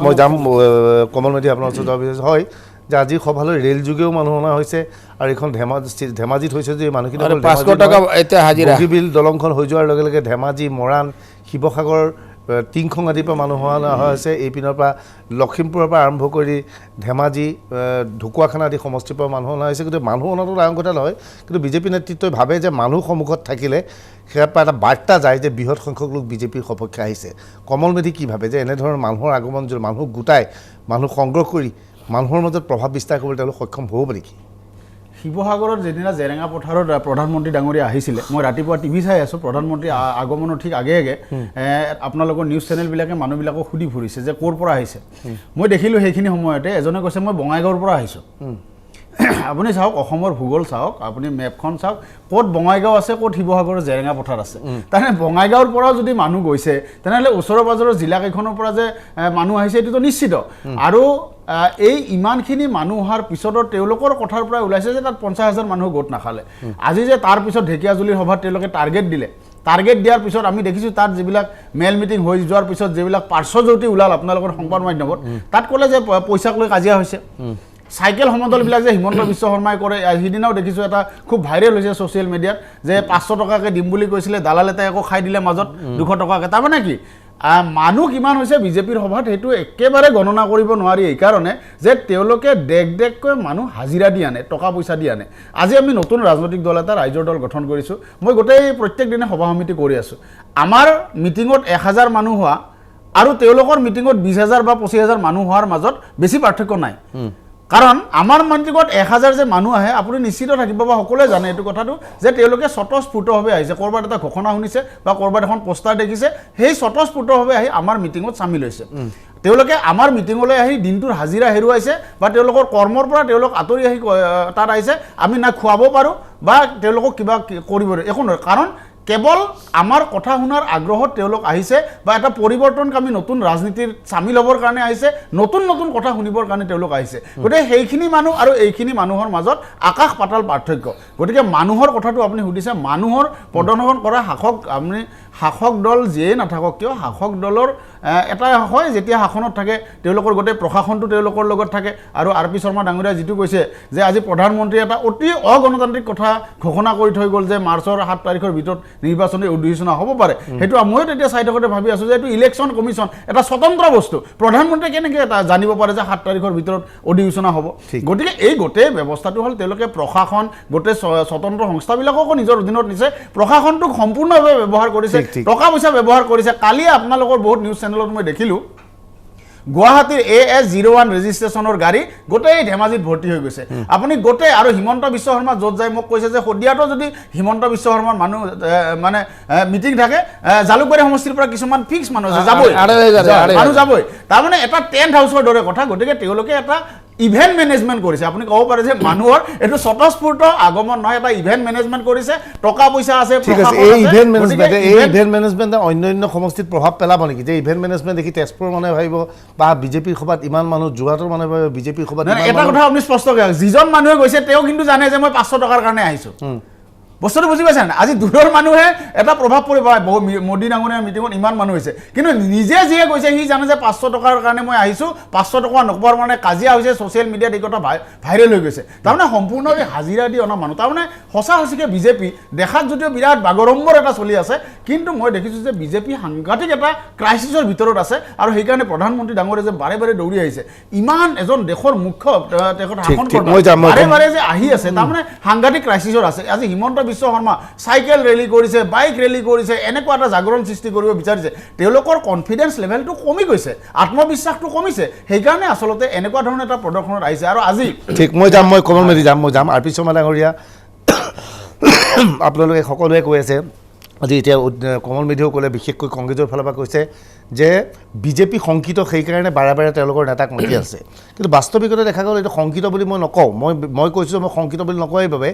মই যাম কমল মেধি আপোনাৰ ওচৰত যাব বিচাৰিছোঁ হয় যে আজি সভালৈ ৰেল যোগেও মানুহ অনা হৈছে আৰু এইখন ধেমাজিত হৈছে যে মানুহখিনি বগীবিল দলংখন হৈ যোৱাৰ লগে লগে ধেমাজি মৰাণ শিৱসাগৰ টিংখং আদিৰ পৰা মানুহ অনা হৈছে এইপিনৰ পৰা লখিমপুৰৰ পৰা আৰম্ভ কৰি ধেমাজি ঢকুৱাখানা আদি সমষ্টিৰ পৰা মানুহ অনা হৈছে কিন্তু মানুহ অনাটো ডাঙৰ কথা নহয় কিন্তু বিজেপি নেতৃত্বই ভাবে যে মানুহ সন্মুখত থাকিলে সেয়াৰ পৰা এটা বাৰ্তা যায় যে বৃহৎ সংখ্যক লোক বিজেপিৰ সপক্ষে আহিছে কমল মেধি কি ভাবে যে এনেধৰণৰ মানুহৰ আগমন যদি মানুহ গোটাই মানুহ সংগ্ৰহ কৰি মানুহৰ মাজত প্ৰভাৱ বিস্তাৰ কৰিবলৈ তেওঁলোক সক্ষম হ'ব নেকি শিৱসাগৰত যেদিনা জেৰেঙা পথাৰত প্ৰধানমন্ত্ৰী ডাঙৰীয়া আহিছিলে মই ৰাতিপুৱা টিভি চাই আছোঁ প্ৰধানমন্ত্ৰী আগমনৰ ঠিক আগে আগে আপোনালোকৰ নিউজ চেনেলবিলাকে মানুহবিলাকক সুধি ফুৰিছে যে ক'ৰ পৰা আহিছে মই দেখিলোঁ সেইখিনি সময়তে এজনে কৈছে মই বঙাইগাঁৱৰ পৰা আহিছোঁ আপুনি চাওক অসমৰ ভূগোল চাওক আপুনি মেপখন চাওক ক'ত বঙাইগাঁও আছে ক'ত শিৱসাগৰৰ জেৰেঙা পথাৰ আছে তাৰমানে বঙাইগাঁৱৰ পৰাও যদি মানুহ গৈছে তেনেহ'লে ওচৰৰ পাজৰৰ জিলাকেইখনৰ পৰা যে মানুহ আহিছে এইটোতো নিশ্চিত আৰু এই ইমানখিনি মানুহ অহাৰ পিছতো তেওঁলোকৰ কথাৰ পৰা ওলাইছে যে তাত 50,000 মানুহ গোট নাখালে আজি যে তাৰ পিছত ঢেকীয়াজুলিৰ সভাত তেওঁলোকে টাৰ্গেট দিলে টাৰ্গেট দিয়াৰ পিছত আমি দেখিছোঁ তাত যিবিলাক মেল মিটিং হৈ যোৱাৰ পিছত যিবিলাক পাৰ্শ্বজ্যোতি ওলাল আপোনালোকৰ সংবাদ মাধ্যমত তাত ক'লে যে পইচাক লৈ কাজিয়া হৈছে চাইকেল সমদলবিলাক যে হিমন্ত বিশ্ব শৰ্মাই কৰে সিদিনাও দেখিছোঁ এটা খুব ভাইৰেল হৈছে ছ'চিয়েল মিডিয়াত যে 500 টকাকৈ দিম বুলি কৈছিলে দালাল এটাই আকৌ খাই দিলে মাজত 200 টকাকৈ তাৰমানে কি মানুহ কিমান হৈছে বিজেপিৰ সভাত সেইটো একেবাৰে গণনা কৰিব নোৱাৰি এইকাৰণে যে তেওঁলোকে দেককৈ মানুহ হাজিৰা দি আনে টকা পইচা দি আনে আজি আমি নতুন ৰাজনৈতিক দল এটা ৰাইজৰ দল গঠন কৰিছোঁ মই গোটেই প্ৰত্যেক দিনে সভা সমিতি কৰি আছোঁ আমাৰ মিটিঙত 1,000 মানুহ হোৱা আৰু তেওঁলোকৰ মিটিঙত 20,000 বা 25,000 মানুহ হোৱাৰ মাজত বেছি পাৰ্থক্য নাই কাৰণ আমাৰ মন্ত্ৰীগত 1,000 যে মানুহ আহে আপুনি নিশ্চিত থাকিব বা সকলোৱে জানে এইটো কথাটো যে তেওঁলোকে স্বতঃস্ফূৰ্তভাৱে আহিছে ক'ৰবাত এটা ঘোষণা শুনিছে বা ক'ৰবাত এখন পোষ্টাৰ দেখিছে সেই স্বতঃস্ফূৰ্তভাৱে আহি আমাৰ মিটিঙত চামিল হৈছে তেওঁলোকে আমাৰ মিটিঙলৈ আহি দিনটোৰ হাজিৰা হেৰুৱাইছে বা তেওঁলোকৰ কৰ্মৰ পৰা তেওঁলোক আঁতৰি আহি তাত আহিছে আমি না খুৱাব পাৰোঁ বা তেওঁলোকক কিবা কৰিব একো নহয় কাৰণ কেৱল আমাৰ কথা শুনাৰ আগ্ৰহত তেওঁলোক আহিছে বা এটা পৰিৱৰ্তনকামী নতুন ৰাজনীতিৰ চামিল হ'বৰ কাৰণে আহিছে নতুন নতুন কথা শুনিবৰ কাৰণে তেওঁলোক আহিছে গতিকে সেইখিনি মানুহ আৰু এইখিনি মানুহৰ মাজত আকাশ পাতাল পাৰ্থক্য গতিকে মানুহৰ কথাটো আপুনি সুধিছে মানুহৰ প্ৰদৰ্শন কৰা শাসক দল যিয়ে নাথাকক কিয় শাসক দলৰ এটা হয় যেতিয়া শাসনত থাকে তেওঁলোকৰ গোটেই প্ৰশাসনটো তেওঁলোকৰ লগত থাকে আৰু আৰ পি শৰ্মা ডাঙৰীয়া যিটো কৈছে যে আজি প্ৰধানমন্ত্ৰীয়ে এটা অতি অগণতান্ত্ৰিক কথা ঘোষণা কৰি থৈ গ'ল যে মাৰ্চৰ 7 তাৰিখৰ ভিতৰত নিৰ্বাচনী অধিসূচনা হ'ব পাৰে সেইটো ময়ো তেতিয়া চাই থাকোঁতে ভাবি আছোঁ যে এইটো ইলেকশ্যন কমিশ্যন এটা স্বতন্ত্ৰ বস্তু প্ৰধানমন্ত্ৰীয়ে কেনেকৈ এটা জানিব পাৰে যে 7 তাৰিখৰ ভিতৰত অধিসূচনা হ'ব গতিকে এই গোটেই ব্যৱস্থাটো হ'ল তেওঁলোকে প্ৰশাসন গোটেই স্বতন্ত্ৰ সংস্থাবিলাককো নিজৰ অধীনত নিছে প্ৰশাসনটোক সম্পূৰ্ণভাৱে ব্যৱহাৰ কৰিছে টকা পইচা ব্যৱহাৰ কৰিছে কালি আপোনালোকৰ বহুত নিউজ চেনেলত মই দেখিলোঁ গুৱাহাটীৰ AS01 ৰেজিষ্ট্ৰেশ্যনৰ গাড়ী গোটেই ধেমাজিত ভৰ্তি হৈ গৈছে আপুনি গোটেই আৰু হিমন্ত বিশ্ব শৰ্মা য'ত যায় মোক কৈছে যে সদিয়াতো যদি হিমন্ত বিশ্ব শৰ্মাৰ মানুহ মানে মিটিং থাকে জালুকবাৰী সমষ্টিৰ পৰা কিছুমান ফিক্স মানুহ যাবই মানুহ যাবই তাৰমানে এটা টেণ্ট হাউচৰ দৰে কথা গতিকে তেওঁলোকে এটা ইভেন্ট মেনেজমেণ্ট কৰিছে আপুনি ক'ব পাৰে যে মানুহৰ এইটো স্বতঃস্ফূৰ্ত আগমন নহয় এটা ইভেন্ট মেনেজমেণ্ট কৰিছে টকা পইচা আছে এই ইভেন্ট মেনেজমেণ্টে অন্যান্য সমষ্টিত প্ৰভাৱ পেলাব নেকি যে ইভেন্ট মেনেজমেণ্ট দেখি তেজপুৰৰ মানুহে ভাবিব বা বিজেপিৰ সভাত ইমান মানুহ যোৰহাটৰ মানুহে ভাবিব বিজেপিৰ সভাত এটা কথা আপুনি স্পষ্ট কৰক যিজন মানুহে গৈছে তেওঁ কিন্তু জানে যে মই 500 টকাৰ কাৰণে আহিছোঁ বস্তুটো বুজি পাইছে নাই আজি দূৰৰ মানুহে এটা প্ৰভাৱ পৰিব বহু মোদী ডাঙৰীয়াৰ মিটিঙত ইমান মানুহ হৈছে কিন্তু নিজে যিয়ে কৈছে সি জানে যে 500 টকাৰ কাৰণে মই আহিছোঁ 500 টকা নোপোৱাৰ মানে কাজিয়া হৈছে ছ'চিয়েল মিডিয়াত এই কথা ভাইৰেল হৈ গৈছে তাৰমানে সম্পূৰ্ণভাৱে হাজিৰা দি অনা মানুহ তাৰমানে সঁচা সঁচিকৈ বিজেপি দেখাত যদিও বিৰাট বাগৰম্বৰ এটা চলি আছে কিন্তু মই দেখিছোঁ যে বিজেপি সাংঘাতিক এটা ক্ৰাইচিছৰ ভিতৰত আছে আৰু সেইকাৰণে প্ৰধানমন্ত্ৰী ডাঙৰীয়া যে বাৰে বাৰে দৌৰি আহিছে ইমান এজন দেশৰ মুখ্য তেখেত শাসন বাৰে বাৰে যে আহি আছে তাৰমানে সাংঘাতিক ক্ৰাইচিছৰ আছে আজি হিমন্ত বিশ্ব শৰ্মা চাইকেল ৰেলী কৰিছে বাইক ৰেলী কৰিছে এনেকুৱা এটা জাগৰণ সৃষ্টি কৰিব বিচাৰিছে তেওঁলোকৰ কনফিডেন্স লেভেলটো কমি গৈছে আত্মবিশ্বাসটো কমিছে সেইকাৰণে আচলতে এনেকুৱা ধৰণৰ এটা প্ৰদৰ্শনত আহিছে আৰু আজি ঠিক মই কমল মেধি যাম আৰ পি শৰ্মা ডাঙৰীয়া আপোনালোকে সকলোৱে কৈ আছে আজি এতিয়া কমল মেধিও ক'লে বিশেষকৈ কংগ্ৰেছৰ ফালৰ পৰা কৈছে যে বিজেপি শংকিত সেইকাৰণে বাৰে বাৰে তেওঁলোকৰ নেতাক মাতি আছে কিন্তু বাস্তৱিকতে দেখা গ'ল এইটো শংকিত বুলি মই নকওঁ মই কৈছোঁ মই শংকিত বুলি নকওঁ এইবাবে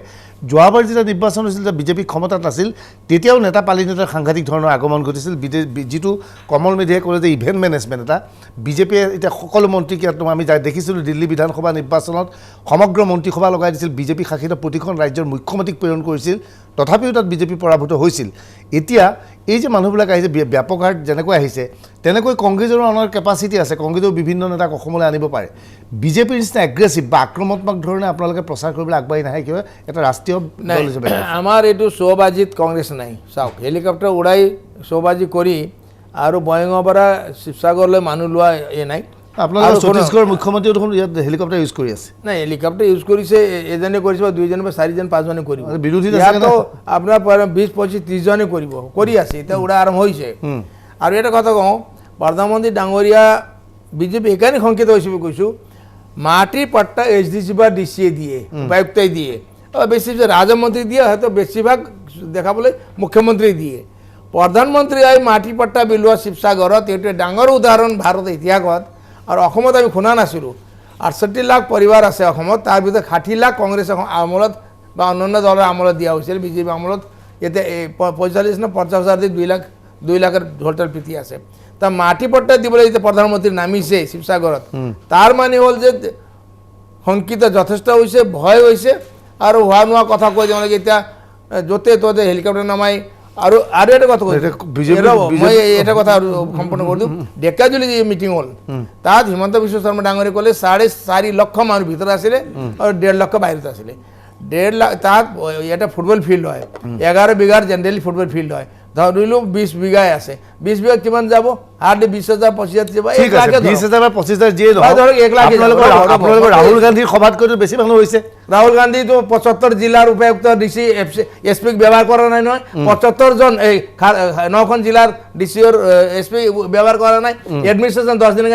যোৱাবাৰ যেতিয়া নিৰ্বাচন হৈছিল যে বিজেপি ক্ষমতাত নাছিল তেতিয়াও নেতা পালি নেতাৰ সাংঘাতিক ধৰণৰ আগমন ঘটিছিল যিটো কমল মেধিয়ে ক'লে যে ইভেণ্ট মেনেজমেণ্ট এটা বিজেপিয়ে এতিয়া সকলো মন্ত্ৰীক আমি দেখিছিলোঁ দিল্লী বিধানসভা নিৰ্বাচনত সমগ্ৰ মন্ত্ৰীসভা লগাই দিছিল বিজেপি শাসিত প্ৰতিখন ৰাজ্যৰ মুখ্যমন্ত্ৰীক প্ৰেৰণ কৰিছিল তথাপিও তাত বিজেপি পৰাভূত হৈছিল এতিয়া এই যে মানুহবিলাক আহিছে ব্যাপক হাৰত যেনেকৈ আহিছে তেনেকৈ কংগ্ৰেছৰো অনাৰ কেপাচিটি আছে কংগ্ৰেছৰ বিভিন্ন নেতাক অসমলৈ আনিব পাৰে বিজেপিৰ নিচিনা এগ্ৰেছিভ বা আক্ৰমণাত্মক ধৰণে আপোনালোকে প্ৰচাৰ কৰিবলৈ আগবাঢ়ি নাহে কিয় এটা ৰাষ্ট্ৰীয় দল হিচাপে আমাৰ এইটো শোবাজিত কংগ্ৰেছ নাই চাওক হেলিকপ্টাৰ উৰাই শোবাজি কৰি আৰু বয়ঙৰ পৰা শিৱসাগৰলৈ মানুহ লোৱা নাই আপোনালোকৰ ছত্তীশগড়ৰ মুখ্যমন্ত্ৰীও দেখোন ইয়াত হেলিকপ্টাৰ ইউজ কৰি আছে নাই হেলিকপ্টাৰ ইউজ কৰিছে এজনে কৰিছে বা দুইজনে বা চাৰিজন পাঁচজনে কৰিব বিৰোধী আপোনাৰ 20-25-30জনে কৰিব কৰি আছে এতিয়া উৰা আৰম্ভ হৈছে আৰু এটা কথা কওঁ প্ৰধানমন্ত্ৰী ডাঙৰীয়া বিজেপি সেইকাৰণে শংকিত হৈছে বুলি কৈছোঁ মাটিৰ পট্টা HDC বা DCয়ে দিয়ে উপায়ুক্তই দিয়ে বেছি ৰাজমন্ত্ৰী দিয়ে হয়তো বেছিভাগ দেখাবলৈ মুখ্যমন্ত্ৰী দিয়ে প্ৰধানমন্ত্ৰী আহি মাটিৰ পট্টা বিলোৱা শিৱসাগৰত এইটো ডাঙৰ উদাহৰণ ভাৰতৰ ইতিহাসত আৰু অসমত আমি শুনা নাছিলোঁ 68 লাখ পৰিবাৰ আছে অসমত তাৰ ভিতৰত 60 লাখ কংগ্ৰেছ আমলত বা অন্যান্য দলৰ আমলত দিয়া হৈছিল বিজেপি আমলত এতিয়া 45 নে 50 হাজাৰ দি 2 লাখৰ ঢোলতাল প্ৰীতি আছে তা মাটি পট্টা দিবলৈ যেতিয়া প্ৰধানমন্ত্ৰী নামিছে শিৱসাগৰত তাৰ মানে হ'ল যে শংকিত যথেষ্ট হৈছে ভয় হৈছে আৰু হোৱা নোৱা কথা কৈ তেওঁলোকে এতিয়া য'তে ত'তে হেলিকপ্টাৰ নামাই আৰু এটা কথা মই এটা কথা সম্পূৰ্ণ কৰি দিওঁ ডেকাজুলি যি মিটিং হ'ল তাত হিমন্ত বিশ্ব শৰ্মা ডাঙৰীয়ে ক'লে 4.5 লক্ষ মানুহ ভিতৰত আছিলে আৰু 1.5 লক্ষ বাহিৰত আছিলে 1.5 লাখ তাত এটা ফুটবল ফিল্ড হয় 11 বিঘাৰ জেনেৰেলি ফুটবল ফিল্ড হয় ধৰিলোঁ 20 বিঘাই আছে 20 বিঘা কিমান যাব হাৰ্ডলি 20,000 25,000 যাব 1 লাখ 20,000 বা 25,000 যিয়ে ধৰক 1 লাখ আপোনালোকৰ ৰাহুল গান্ধীৰ সভাতকৈতো বেছি মানুহ হৈছে ৰাহুল গান্ধী তো 75 জিলাৰ উপায়ুক্ত ডিসি এসপিক ব্যৱহাৰ কৰা নাই নহয় 75 জন এই 9খন জিলাৰ ডিসিৰ এসপি ব্যৱহাৰ কৰা নাই এডমিনিষ্ট্ৰেশ্যন 10 দিন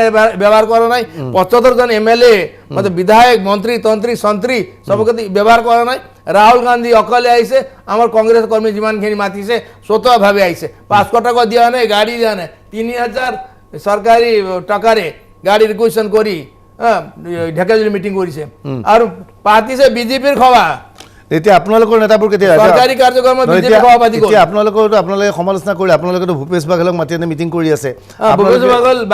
ব্যৱহাৰ কৰা নাই 75 জন এমএলএ মানে বিধায়ক মন্ত্ৰী তন্ত্ৰী সন্ত্ৰী সবকে ব্যৱহাৰ কৰা নাই রাহুল গান্ধী অকলে আইছে আমার কংগ্রেস কর্মী যিমানখিনি মাতিছে স্বতঃভাবে আইছে 500 টাকা দিয়া নাই গাড়ি দিয়া নাই 3000 সরকারি টাকারে গাড়ি রিকুয়েশন করি ঢাকাজুলি মিটিং কৰিছে আৰু পাতিছে বিজেপিৰ খোৱা এতিয়া আপোনালোকৰ নেতাবোৰ কেতিয়া সৰকাৰি কাৰ্যক্ৰমত বিজেপি খোৱাবাদি কৰে এতিয়া আপোনালোকে সমালোচনা কৰি আপোনালোকেতো ভূপেশ বাঘেলক মাতি আনি মিটিং কৰি আছে ভূপেশ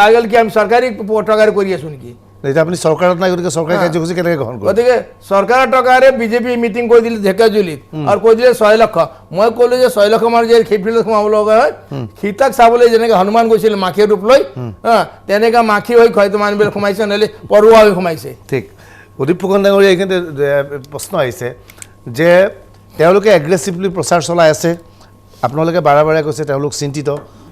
বাঘেল কি আমি সৰকাৰি টাকাৰে কৰি আছো নেকি এতিয়া আপুনি চৰকাৰত নাই গতিকে চৰকাৰী কাৰ্যসূচী কেনেকৈ গ্ৰহণ কৰিব গতিকে চৰকাৰৰ টকাৰে বিজেপি মিটিং কৰি দিলে ঢেকাজুলিত আৰু কৈ দিলে 6 লক্ষ মই ক'লো যে 6 লক্ষ মান যে খেইফিল্ডত সোমাব লগা হয় সীতাক চাবলৈ যেনেকৈ হনুমান গৈছিল মাখিৰ ৰূপ লৈ তেনেকৈ মাখি হৈ হয়তো মানুহবিলাক সোমাইছে নহ'লে পৰুৱা হৈ সোমাইছে ঠিক প্ৰদীপ ফুকন ডাঙৰীয়া এইখিনিতে প্ৰশ্ন আহিছে যে তেওঁলোকে এগ্ৰেছিভলি প্ৰচাৰ চলাই আছে আপোনালোকে বাৰে বাৰে কৈছে তেওঁলোক চিন্তিত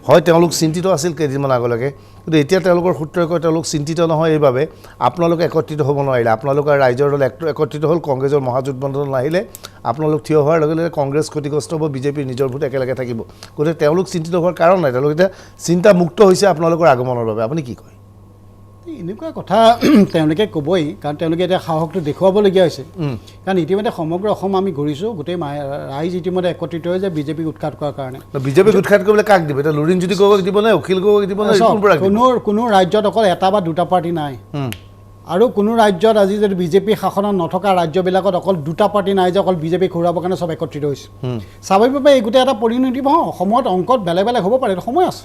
হয় তেওঁলোক চিন্তিত আছিল কেইদিনমান আগলৈকে কিন্তু এতিয়া তেওঁলোকৰ সূত্ৰই কয় তেওঁলোক চিন্তিত নহয় এইবাবে আপোনালোকে একত্ৰিত হ'ব নোৱাৰিলে আপোনালোকৰ ৰাইজৰ দল একত্ৰিত হ'ল কংগ্ৰেছৰ মহাজোটবন্ধন নাহিলে আপোনালোক থিয় হোৱাৰ লগে লগে কংগ্ৰেছ ক্ষতিগ্ৰস্ত হ'ব বিজেপিৰ নিজৰ ভোট একেলগে থাকিব গতিকে তেওঁলোক চিন্তিত হোৱাৰ কাৰণ নাই তেওঁলোক এতিয়া চিন্তামুক্ত হৈছে আপোনালোকৰ আগমনৰ বাবে আপুনি কি কয় এনেকুৱা কথা তেওঁলোকে ক'বই কাৰণ তেওঁলোকে এতিয়া সাহসটো দেখুৱাবলগীয়া হৈছে কাৰণ ইতিমধ্যে সমগ্ৰ অসম আমি ঘূৰিছোঁ গোটেই ৰাইজ ইতিমধ্যে একত্ৰিত হৈ যে বিজেপিক উৎখাত কৰাৰ কাৰণে বিজেপিক উৎখাত কৰিবলৈ কাক দিব এতিয়া লুৰিণজ্যোতি গগৈক দিব নে অখিল গগৈক দিব নে কোনো ৰাজ্যত অকল এটা বা দুটা পাৰ্টি নাই আৰু কোনো ৰাজ্যত আজি যদি বিজেপি শাসনত নথকা ৰাজ্যবিলাকত অকল দুটা পাৰ্টি নাই যে অকল বিজেপি ঘূৰাবৰ কাৰণে চব একত্ৰিত হৈছে স্বাভাৱিকভাৱে এই গোটেই এটা পৰিণতি নহয় সময়ত অংকত বেলেগ বেলেগ হ'ব পাৰে সময় আছে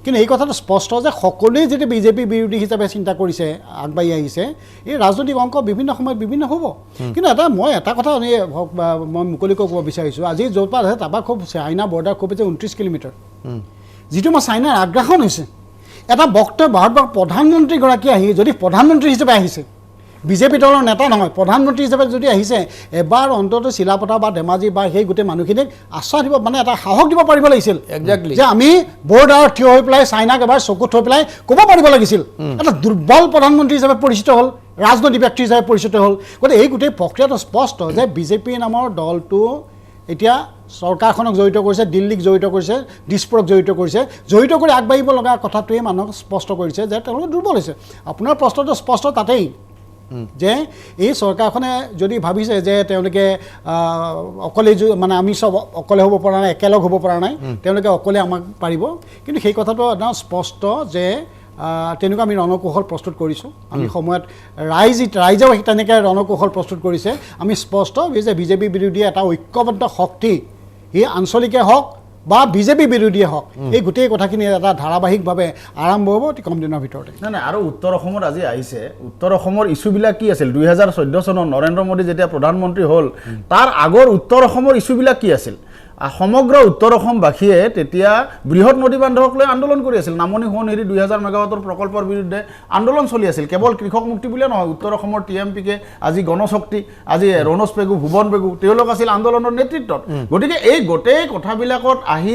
কিন্তু এই কথাটো স্পষ্ট যে সকলোৱে যদি বিজেপি বিৰোধী হিচাপে চিন্তা কৰিছে আগবাঢ়ি আহিছে এই ৰাজনৈতিক অংক বিভিন্ন সময়ত বিভিন্ন হ'ব কিন্তু মই এটা কথা মই মুকলিকৈ ক'ব বিচাৰিছোঁ আজি য'ৰ পৰা আছে তাৰপৰা খুব চাইনা বৰ্ডাৰ খুব বেছি 29 কিলোমিটাৰ যিটো মই চাইনাৰ আগ্ৰাসন হৈছে এটা বক্তব্য ভাৰতবৰ্ষৰ প্ৰধানমন্ত্ৰীগৰাকী আহি যদি প্ৰধানমন্ত্ৰী হিচাপে আহিছে বিজেপি দলৰ নেতা নহয় প্ৰধানমন্ত্ৰী হিচাপে যদি আহিছে এবাৰ অন্ততঃ চিলাপতা বা ধেমাজি বা সেই গোটেই মানুহখিনিক আশ্বাস দিব মানে এটা সাহস দিব পাৰিব লাগিছিল একজেক্টলি যে আমি বৰ্ডাৰত থিয় হৈ পেলাই চাইনাক এবাৰ চকুত থৈ পেলাই ক'ব পাৰিব লাগিছিল এটা দুৰ্বল প্ৰধানমন্ত্ৰী হিচাপে পৰিচিত হ'ল ৰাজনৈতিক ব্যক্তি হিচাপে পৰিচিত হ'ল গতিকে এই গোটেই প্ৰক্ৰিয়াটো স্পষ্ট যে বিজেপি নামৰ দলটো এতিয়া চৰকাৰখনক জড়িত কৰিছে দিল্লীক জড়িত কৰিছে দিছপুৰক জড়িত কৰিছে জড়িত কৰি আগবাঢ়িব লগা কথাটোৱে মানুহক স্পষ্ট কৰিছে যে তেওঁলোকে দুৰ্বল হৈছে আপোনাৰ প্ৰশ্নটো স্পষ্ট তাতেই যে এই চৰকাৰখনে যদি ভাবিছে যে তেওঁলোকে অকলে মানে আমি চব অকলে হ'ব পৰা নাই একেলগ হ'ব পৰা নাই তেওঁলোকে অকলে আমাক পাৰিব কিন্তু সেই কথাটো একদম স্পষ্ট যে তেনেকুৱা আমি ৰণকৌশল প্ৰস্তুত কৰিছোঁ আমি সময়ত ৰাইজেও তেনেকৈ ৰণকৌশল প্ৰস্তুত কৰিছে আমি স্পষ্ট যে বিজেপি বিৰোধী এটা ঐক্যবদ্ধ শক্তি ই আঞ্চলিকে হওক বা বিজেপি বিৰোধীয়ে হওক এই গোটেই কথাখিনি এটা ধাৰাবাহিকভাৱে আৰম্ভ হ'ব অতি কম দিনৰ ভিতৰতে নাই আৰু উত্তৰ অসমত আজি আহিছে উত্তৰ অসমৰ ইছ্যুবিলাক কি আছিল 2014 চনত নৰেন্দ্ৰ মোদী যেতিয়া প্ৰধানমন্ত্ৰী হ'ল তাৰ আগৰ উত্তৰ অসমৰ ইছ্যুবিলাক কি আছিল সমগ্ৰ উত্তৰ অসমবাসীয়ে তেতিয়া বৃহৎ নদী বান্ধক লৈ আন্দোলন কৰি আছিল নামনি সোৱণশিৰি 2000 মেগাৱাটৰ প্ৰকল্পৰ বিৰুদ্ধে আন্দোলন চলি আছিল কেৱল কৃষক মুক্তি বুলিয়ে নহয় উত্তৰ অসমৰ টিএমপিকে আজি গণশক্তি আজি ৰণোজ পেগু ভুৱন পেগু তেওঁলোক আছিল আন্দোলনৰ নেতৃত্বত গতিকে এই গোটেই কথাবিলাকত আহি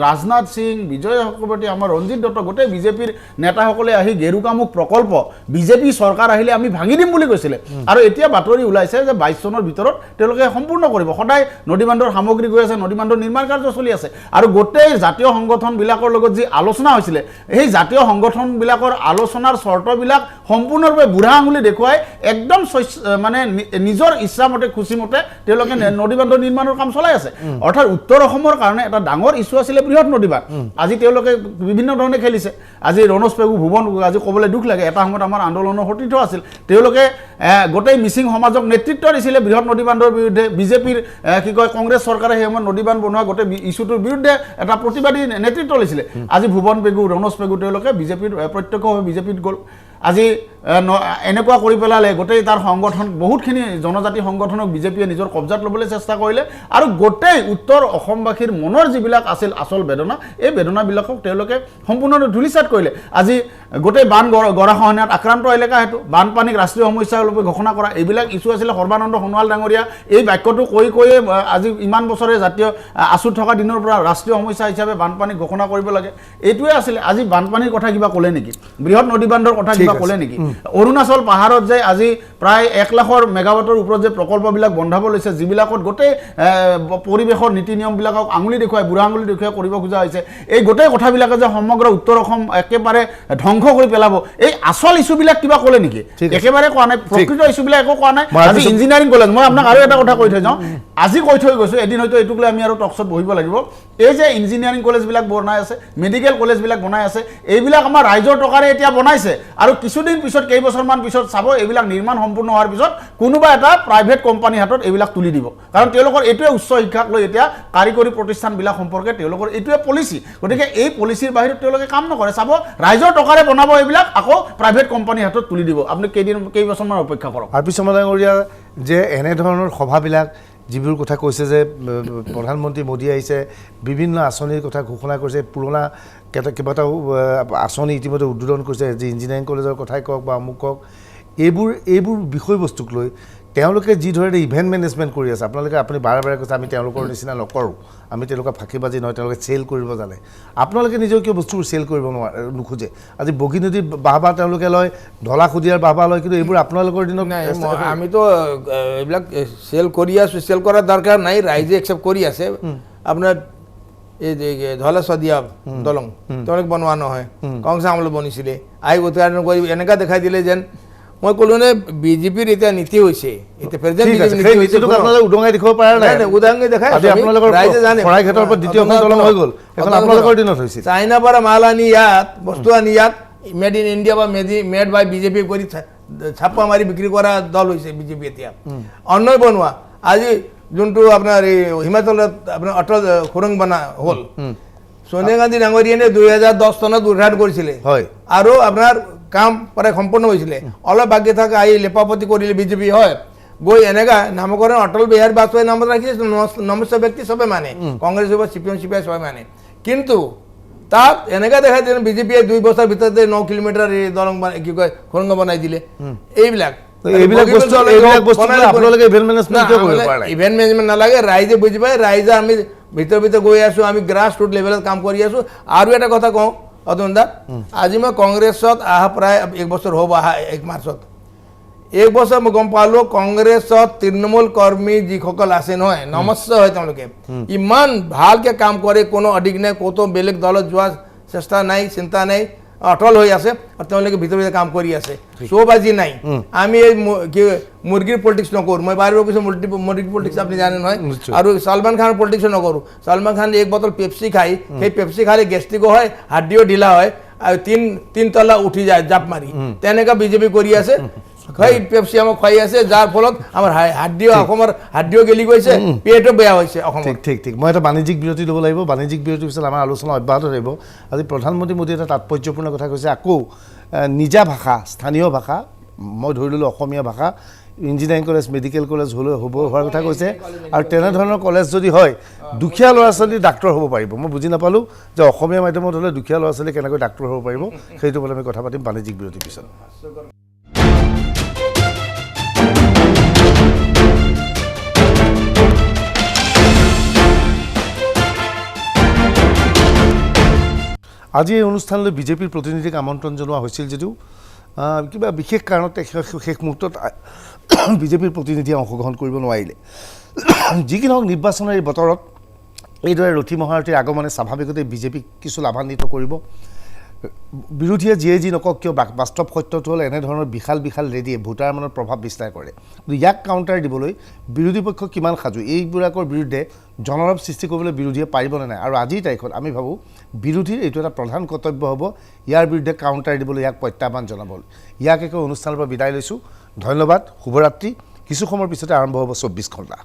ৰাজনাথ সিং বিজয় চক্ৰৱৰ্তী আমাৰ ৰঞ্জিত দত্ত গোটেই বিজেপিৰ নেতাসকলে আহি গেৰুকামুখ প্ৰকল্প বিজেপি চৰকাৰ আহিলে আমি ভাঙি দিম বুলি কৈছিলে আৰু এতিয়া বাতৰি ওলাইছে যে 22 চনৰ ভিতৰত তেওঁলোকে সম্পূৰ্ণ কৰিব সদায় নদী বান্ধৰ সামগ্ৰী গৈ আছে নদী নিৰ্মাণ কাৰ্য চলি আছে আৰু গোটেই জাতীয় সংগঠনবিলাকৰ লগত যি আলোচনা হৈছিলে সেই জাতীয় সংগঠনবিলাকৰ আলোচনাৰ চৰ্তবিলাক সম্পূৰ্ণৰূপে বুঢ়া আঙুলি দেখুৱাই একদম মানে নিজৰ ইচ্ছামতে খুচিমতে তেওঁলোকে নদী বান্ধ নিৰ্মাণৰ কাম চলাই আছে অৰ্থাৎ উত্তৰ অসমৰ কাৰণে এটা ডাঙৰ ইছ্যু আছিলে বৃহৎ নদী বান্ধ আজি তেওঁলোকে বিভিন্ন ধৰণে খেলিছে আজি ৰণোজ পেগু ভুৱন আজি ক'বলৈ দুখ লাগে এটা সময়ত আমাৰ আন্দোলনৰ সতীৰ্থ আছিল তেওঁলোকে গোটেই মিচিং সমাজক নেতৃত্ব দিছিলে বৃহৎ নদী বান্ধৰ বিৰুদ্ধে বিজেপিৰ কি কয় কংগ্ৰেছ চৰকাৰে সেই সময়ত নদী বান্ধ বনোৱা গোটেই ইছ্যুটোৰ বিৰুদ্ধে এটা প্ৰতিবাদী নেতৃত্ব লৈছিলে আজি ভুৱন পেগু ৰণোজ পেগু তেওঁলোকে বিজেপিৰ প্ৰত্যক্ষভাৱে বিজেপিত গ'ল আজি এনেকুৱা কৰি পেলালে গোটেই তাৰ সংগঠন বহুতখিনি জনজাতি সংগঠনক বিজেপিয়ে নিজৰ কব্জাত ল'বলৈ চেষ্টা কৰিলে আৰু গোটেই উত্তৰ অসমবাসীৰ মনৰ যিবিলাক আছিল আচল বেদনা এই বেদনাবিলাকক তেওঁলোকে সম্পূৰ্ণ ধূলিচাত কৰিলে আজি গোটেই বান গৰাখহনীয়াত আক্ৰান্ত এলেকা হেতু বানপানীক ৰাষ্ট্ৰীয় সমস্যা ৰূপে ঘোষণা কৰা এইবিলাক ইছ্যু আছিলে সৰ্বানন্দ সোণোৱাল ডাঙৰীয়া এই বাক্যটো কৈয়ে আজি ইমান বছৰে জাতীয় আঁচুত থকা দিনৰ পৰা ৰাষ্ট্ৰীয় সমস্যা হিচাপে বানপানীক ঘোষণা কৰিব লাগে এইটোৱে আছিলে আজি বানপানীৰ কথা কিবা ক'লে নেকি বৃহৎ নদী বান্ধৰ কথা কিবা ক'লে নেকি অৰুণাচল পাহাৰত যে আজি প্ৰায় 1 লাখৰ মেগাৱাটৰ ওপৰত যে প্ৰকল্পবিলাক বন্ধাব লৈছে যিবিলাকত গোটেই পৰিৱেশৰ নীতি নিয়মবিলাকক আঙুলি দেখুৱাই বুঢ়া আঙুলি দেখুৱাই কৰিব খোজা হৈছে এই গোটেই কথাবিলাকে যে সমগ্ৰ উত্তৰ অসম একেবাৰে ধ্বংস কৰি পেলাব এই আচল ইছ্যুবিলাক কিবা ক'লে নেকি একেবাৰে কোৱা নাই প্ৰকৃত ইছ্যুবিলাক একো কোৱা নাই আজি ইঞ্জিনিয়াৰিং কলেজ মই আপোনাক আৰু এটা কথা কৈ থৈ যাওঁ আজি কৈ থৈ গৈছোঁ এদিন হয়তো এইটোক লৈ আমি আৰু টকছত বহিব লাগিব এই যে ইঞ্জিনিয়াৰিং কলেজবিলাক বনাই আছে মেডিকেল কলেজবিলাক বনাই আছে এইবিলাক আমাৰ ৰাইজৰ টকাৰে এতিয়া বনাইছে আৰু কিছুদিন পিছত কেইবছৰমান পিছত চাব এইবিলাক নিৰ্মাণ সম্পূৰ্ণ হোৱাৰ পিছত কোনোবা এটা প্ৰাইভেট কোম্পানীৰ হাতত এইবিলাক তুলি দিব কাৰণ তেওঁলোকৰ এইটোৱে উচ্চ শিক্ষাক লৈ এতিয়া কাৰিকৰী প্ৰতিষ্ঠানবিলাক সম্পৰ্কে তেওঁলোকৰ এইটোৱে পলিচি গতিকে এই পলিচিৰ বাহিৰত তেওঁলোকে কাম নকৰে চাব ৰাইজৰ টকাৰে বনাব এইবিলাক আকৌ প্ৰাইভেট কোম্পানীৰ হাতত তুলি দিব আপুনি কেইবছৰমান অপেক্ষা কৰক আৰু পিছত ডাঙৰীয়া যে এনেধৰণৰ সভাবিলাক যিবোৰ কথা কৈছে যে প্ৰধানমন্ত্ৰী মোদী আহিছে বিভিন্ন আঁচনিৰ কথা ঘোষণা কৰিছে পুৰণা কেইবাটাও আঁচনি ইতিমধ্যে উদ্বোধন কৰিছে যে ইঞ্জিনিয়াৰিং কলেজৰ কথাই কওক বা অমুক কওক এইবোৰ বিষয়বস্তুক লৈ তেওঁলোকে যি ধৰণে ইভেণ্ট মেনেজমেণ্ট কৰি আছে আপুনি বাৰে বাৰে কৈছে আমি তেওঁলোকৰ নিচিনা নকৰোঁ আমি তেওঁলোকৰ ফাঁকিবাজি নহয় তেওঁলোকে চেল কৰিব জানে আপোনালোকে নিজেও কিয় বস্তুবোৰ চেল কৰিব নোখোজে আজি বগী নদীৰ বাহবা তেওঁলোকে লয় ঢলা শদিয়াৰ বাহবা লয় কিন্তু এইবোৰ আপোনালোকৰ দিনত আমিতো এইবিলাক চেল কৰি আছোঁ চেল কৰাৰ দৰকাৰ নাই ৰাইজে একচেপ্ট কৰি আছে আপোনাৰ এই যে ঢলা শদিয়া দলং তেওঁলোকে বনোৱা নহয় কংগ্ৰেছ আমলে বনিছিলে উৎঘাটন কৰি এনেকুৱা দেখাই দিলে যেন মই ক'লো নে বিজেপিৰ এতিয়া নীতি হৈছে এতিয়া প্ৰেজেন্ট উদঙাই দেখাব পৰা নাই উদাহৰণ দেখাই ৰাইজে জানে শৰাইঘাটৰ পৰা দ্বিতীয়খন দলং হৈ গ'ল এখন আপোনালোকৰ দিনত হৈছিল চাইনাৰ পৰা মাল আনি ইয়াত বস্তু আনি ইয়াত মেড ইন ইণ্ডিয়া বা মেড বাই বিজেপি কৰি ছাপ্পা মাৰি বিক্ৰী কৰা দল হৈছে বিজেপি এতিয়া অন্নয় বনোৱা আজি যোনটো আপোনাৰ এই হিমাচলত আপোনাৰ অটল সুৰংগ বনা হ'ল সোনিয়া গান্ধী ডাঙৰীয়ানে 2010 চনত উদ্ঘাটন কৰিছিলে হয় আৰু আপোনাৰ কাম প্ৰায় সম্পূৰ্ণ হৈছিলে অলপ বাকী থকা আহি লেপাপতি কৰিলে বিজেপি হয় গৈ এনেকা নামকৰণ অটল বিহাৰী বাজপেয়ী নামত ৰাখিছে নমস্য ব্যক্তি চবে মানে কংগ্ৰেছ হ'ব CPM CPI চবে মানে কিন্তু তাত এনেকা দেখা দিয়ে বিজেপিয়ে 2 বছৰ ভিতৰতে 9 কিলোমিটাৰ এই দলং কি কয় সুৰংগ বনাই দিলে এইবিলাক বস্তু আপোনালোকে ইভেন্ট মেনেজমেণ্ট কিয় কৰিব পৰা নাই ইভেন্ট মেনেজমেণ্ট নালাগে ৰাইজে বুজি পায় ৰাইজে আমি ভিতৰে গৈ আছোঁ আমি গ্ৰাছ ৰুট লেভেলত কাম কৰি আছোঁ আৰু এটা কথা কওঁ অতুল দা আজি মই কংগ্ৰেছত অহা প্ৰায় 1 বছৰ হ'ব অহা 1 মাৰ্চত 1 বছৰ মই গম পালোঁ কংগ্ৰেছত তৃণমূল কৰ্মী যিসকল আছে নহয় নমস্য হয় তেওঁলোকে ইমান ভালকৈ কাম কৰে কোনো অধিক নাই ক'তো বেলেগ দলত যোৱা চেষ্টা নাই চিন্তা নাই অটল হৈ আছে আৰু তেওঁলোকে ভিতৰে কাম কৰি আছে চৌবাজি নাই আমি এই মুৰ্গীৰ পলিটিক্স নকৰোঁ মই বাহিৰ কৈছোঁ মুৰ্গীৰ পলিটিক্স আপুনি জানে নহয় আৰু সলমান খানৰ পলিটিক্স নকৰোঁ সলমান খান এক বটল পেপচি খাই সেই পেপচি খালে গেষ্ট্ৰিকো হয় হাৰ্ডিও ঢিলা হয় আৰু তিন তলা উঠি যায় জাপ মাৰি তেনেকুৱা বিজেপি কৰি আছে খাই পেপচি আমাক খুৱাই আছে যাৰ ফলত আমাৰ অসমৰ হাৰ্ডিও গেলি গৈছে পেটো বেয়া হৈছে অসমৰ ঠিক মই এটা বাণিজ্যিক বিৰতি ল'ব লাগিব বাণিজ্যিক বিৰতিৰ পিছত আমাৰ আলোচনা অব্যাহত থাকিব আজি প্ৰধানমন্ত্ৰী মোদীয়ে এটা তাৎপৰ্যপূৰ্ণ কথা কৈছে আকৌ নিজা ভাষা স্থানীয় ভাষা মই ধৰি ল'লোঁ অসমীয়া ভাষা ইঞ্জিনিয়াৰিং কলেজ মেডিকেল কলেজ হোৱাৰ কথা কৈছে আৰু তেনেধৰণৰ কলেজ যদি হয় দুখীয়া ল'ৰা ছোৱালী ডাক্তৰ হ'ব পাৰিব মই বুজি নাপালোঁ যে অসমীয়া মাধ্যমত হ'লে দুখীয়া ল'ৰা ছোৱালী কেনেকৈ ডাক্তৰ হ'ব পাৰিব সেইটো ওপৰত আমি কথা পাতিম বাণিজ্যিক বিৰতিৰ পিছত আজি এই অনুষ্ঠানলৈ বিজেপিৰ প্ৰতিনিধিক আমন্ত্ৰণ জনোৱা হৈছিল যদিও কিবা বিশেষ কাৰণত শেষ মুহূৰ্তত বিজেপিৰ প্ৰতিনিধিয়ে অংশগ্ৰহণ কৰিব নোৱাৰিলে যি কি নহওক নিৰ্বাচনৰ এই বতৰত এইদৰে ৰথী মহাৰথীৰ আগমনে স্বাভাৱিকতে বিজেপিক কিছু লাভান্বিত কৰিব বিৰোধীয়ে যিয়ে যি নকওক কিয় বাস্তৱ সত্যটো হ'ল এনেধৰণৰ বিশাল ৰেলীয়ে ভোটাৰ মনত প্ৰভাৱ বিস্তাৰ কৰে কিন্তু ইয়াক কাউণ্টাৰ দিবলৈ বিৰোধী পক্ষ কিমান সাজু এইবিলাকৰ বিৰুদ্ধে জনৰৱ সৃষ্টি কৰিবলৈ বিৰোধীয়ে পাৰিবনে নাই আৰু আজিৰ তাৰিখত আমি ভাবোঁ বিৰোধীৰ এইটো এটা প্ৰধান কৰ্তব্য হ'ব ইয়াৰ বিৰুদ্ধে কাউণ্টাৰ দিবলৈ ইয়াক প্ৰত্যাহ্বান জনাবলৈ ইয়াক একে অনুষ্ঠানৰ পৰা বিদায় লৈছোঁ ধন্যবাদ শুভৰাত্ৰি কিছু সময়ৰ পিছতে আৰম্ভ হ'ব 24 ঘণ্টা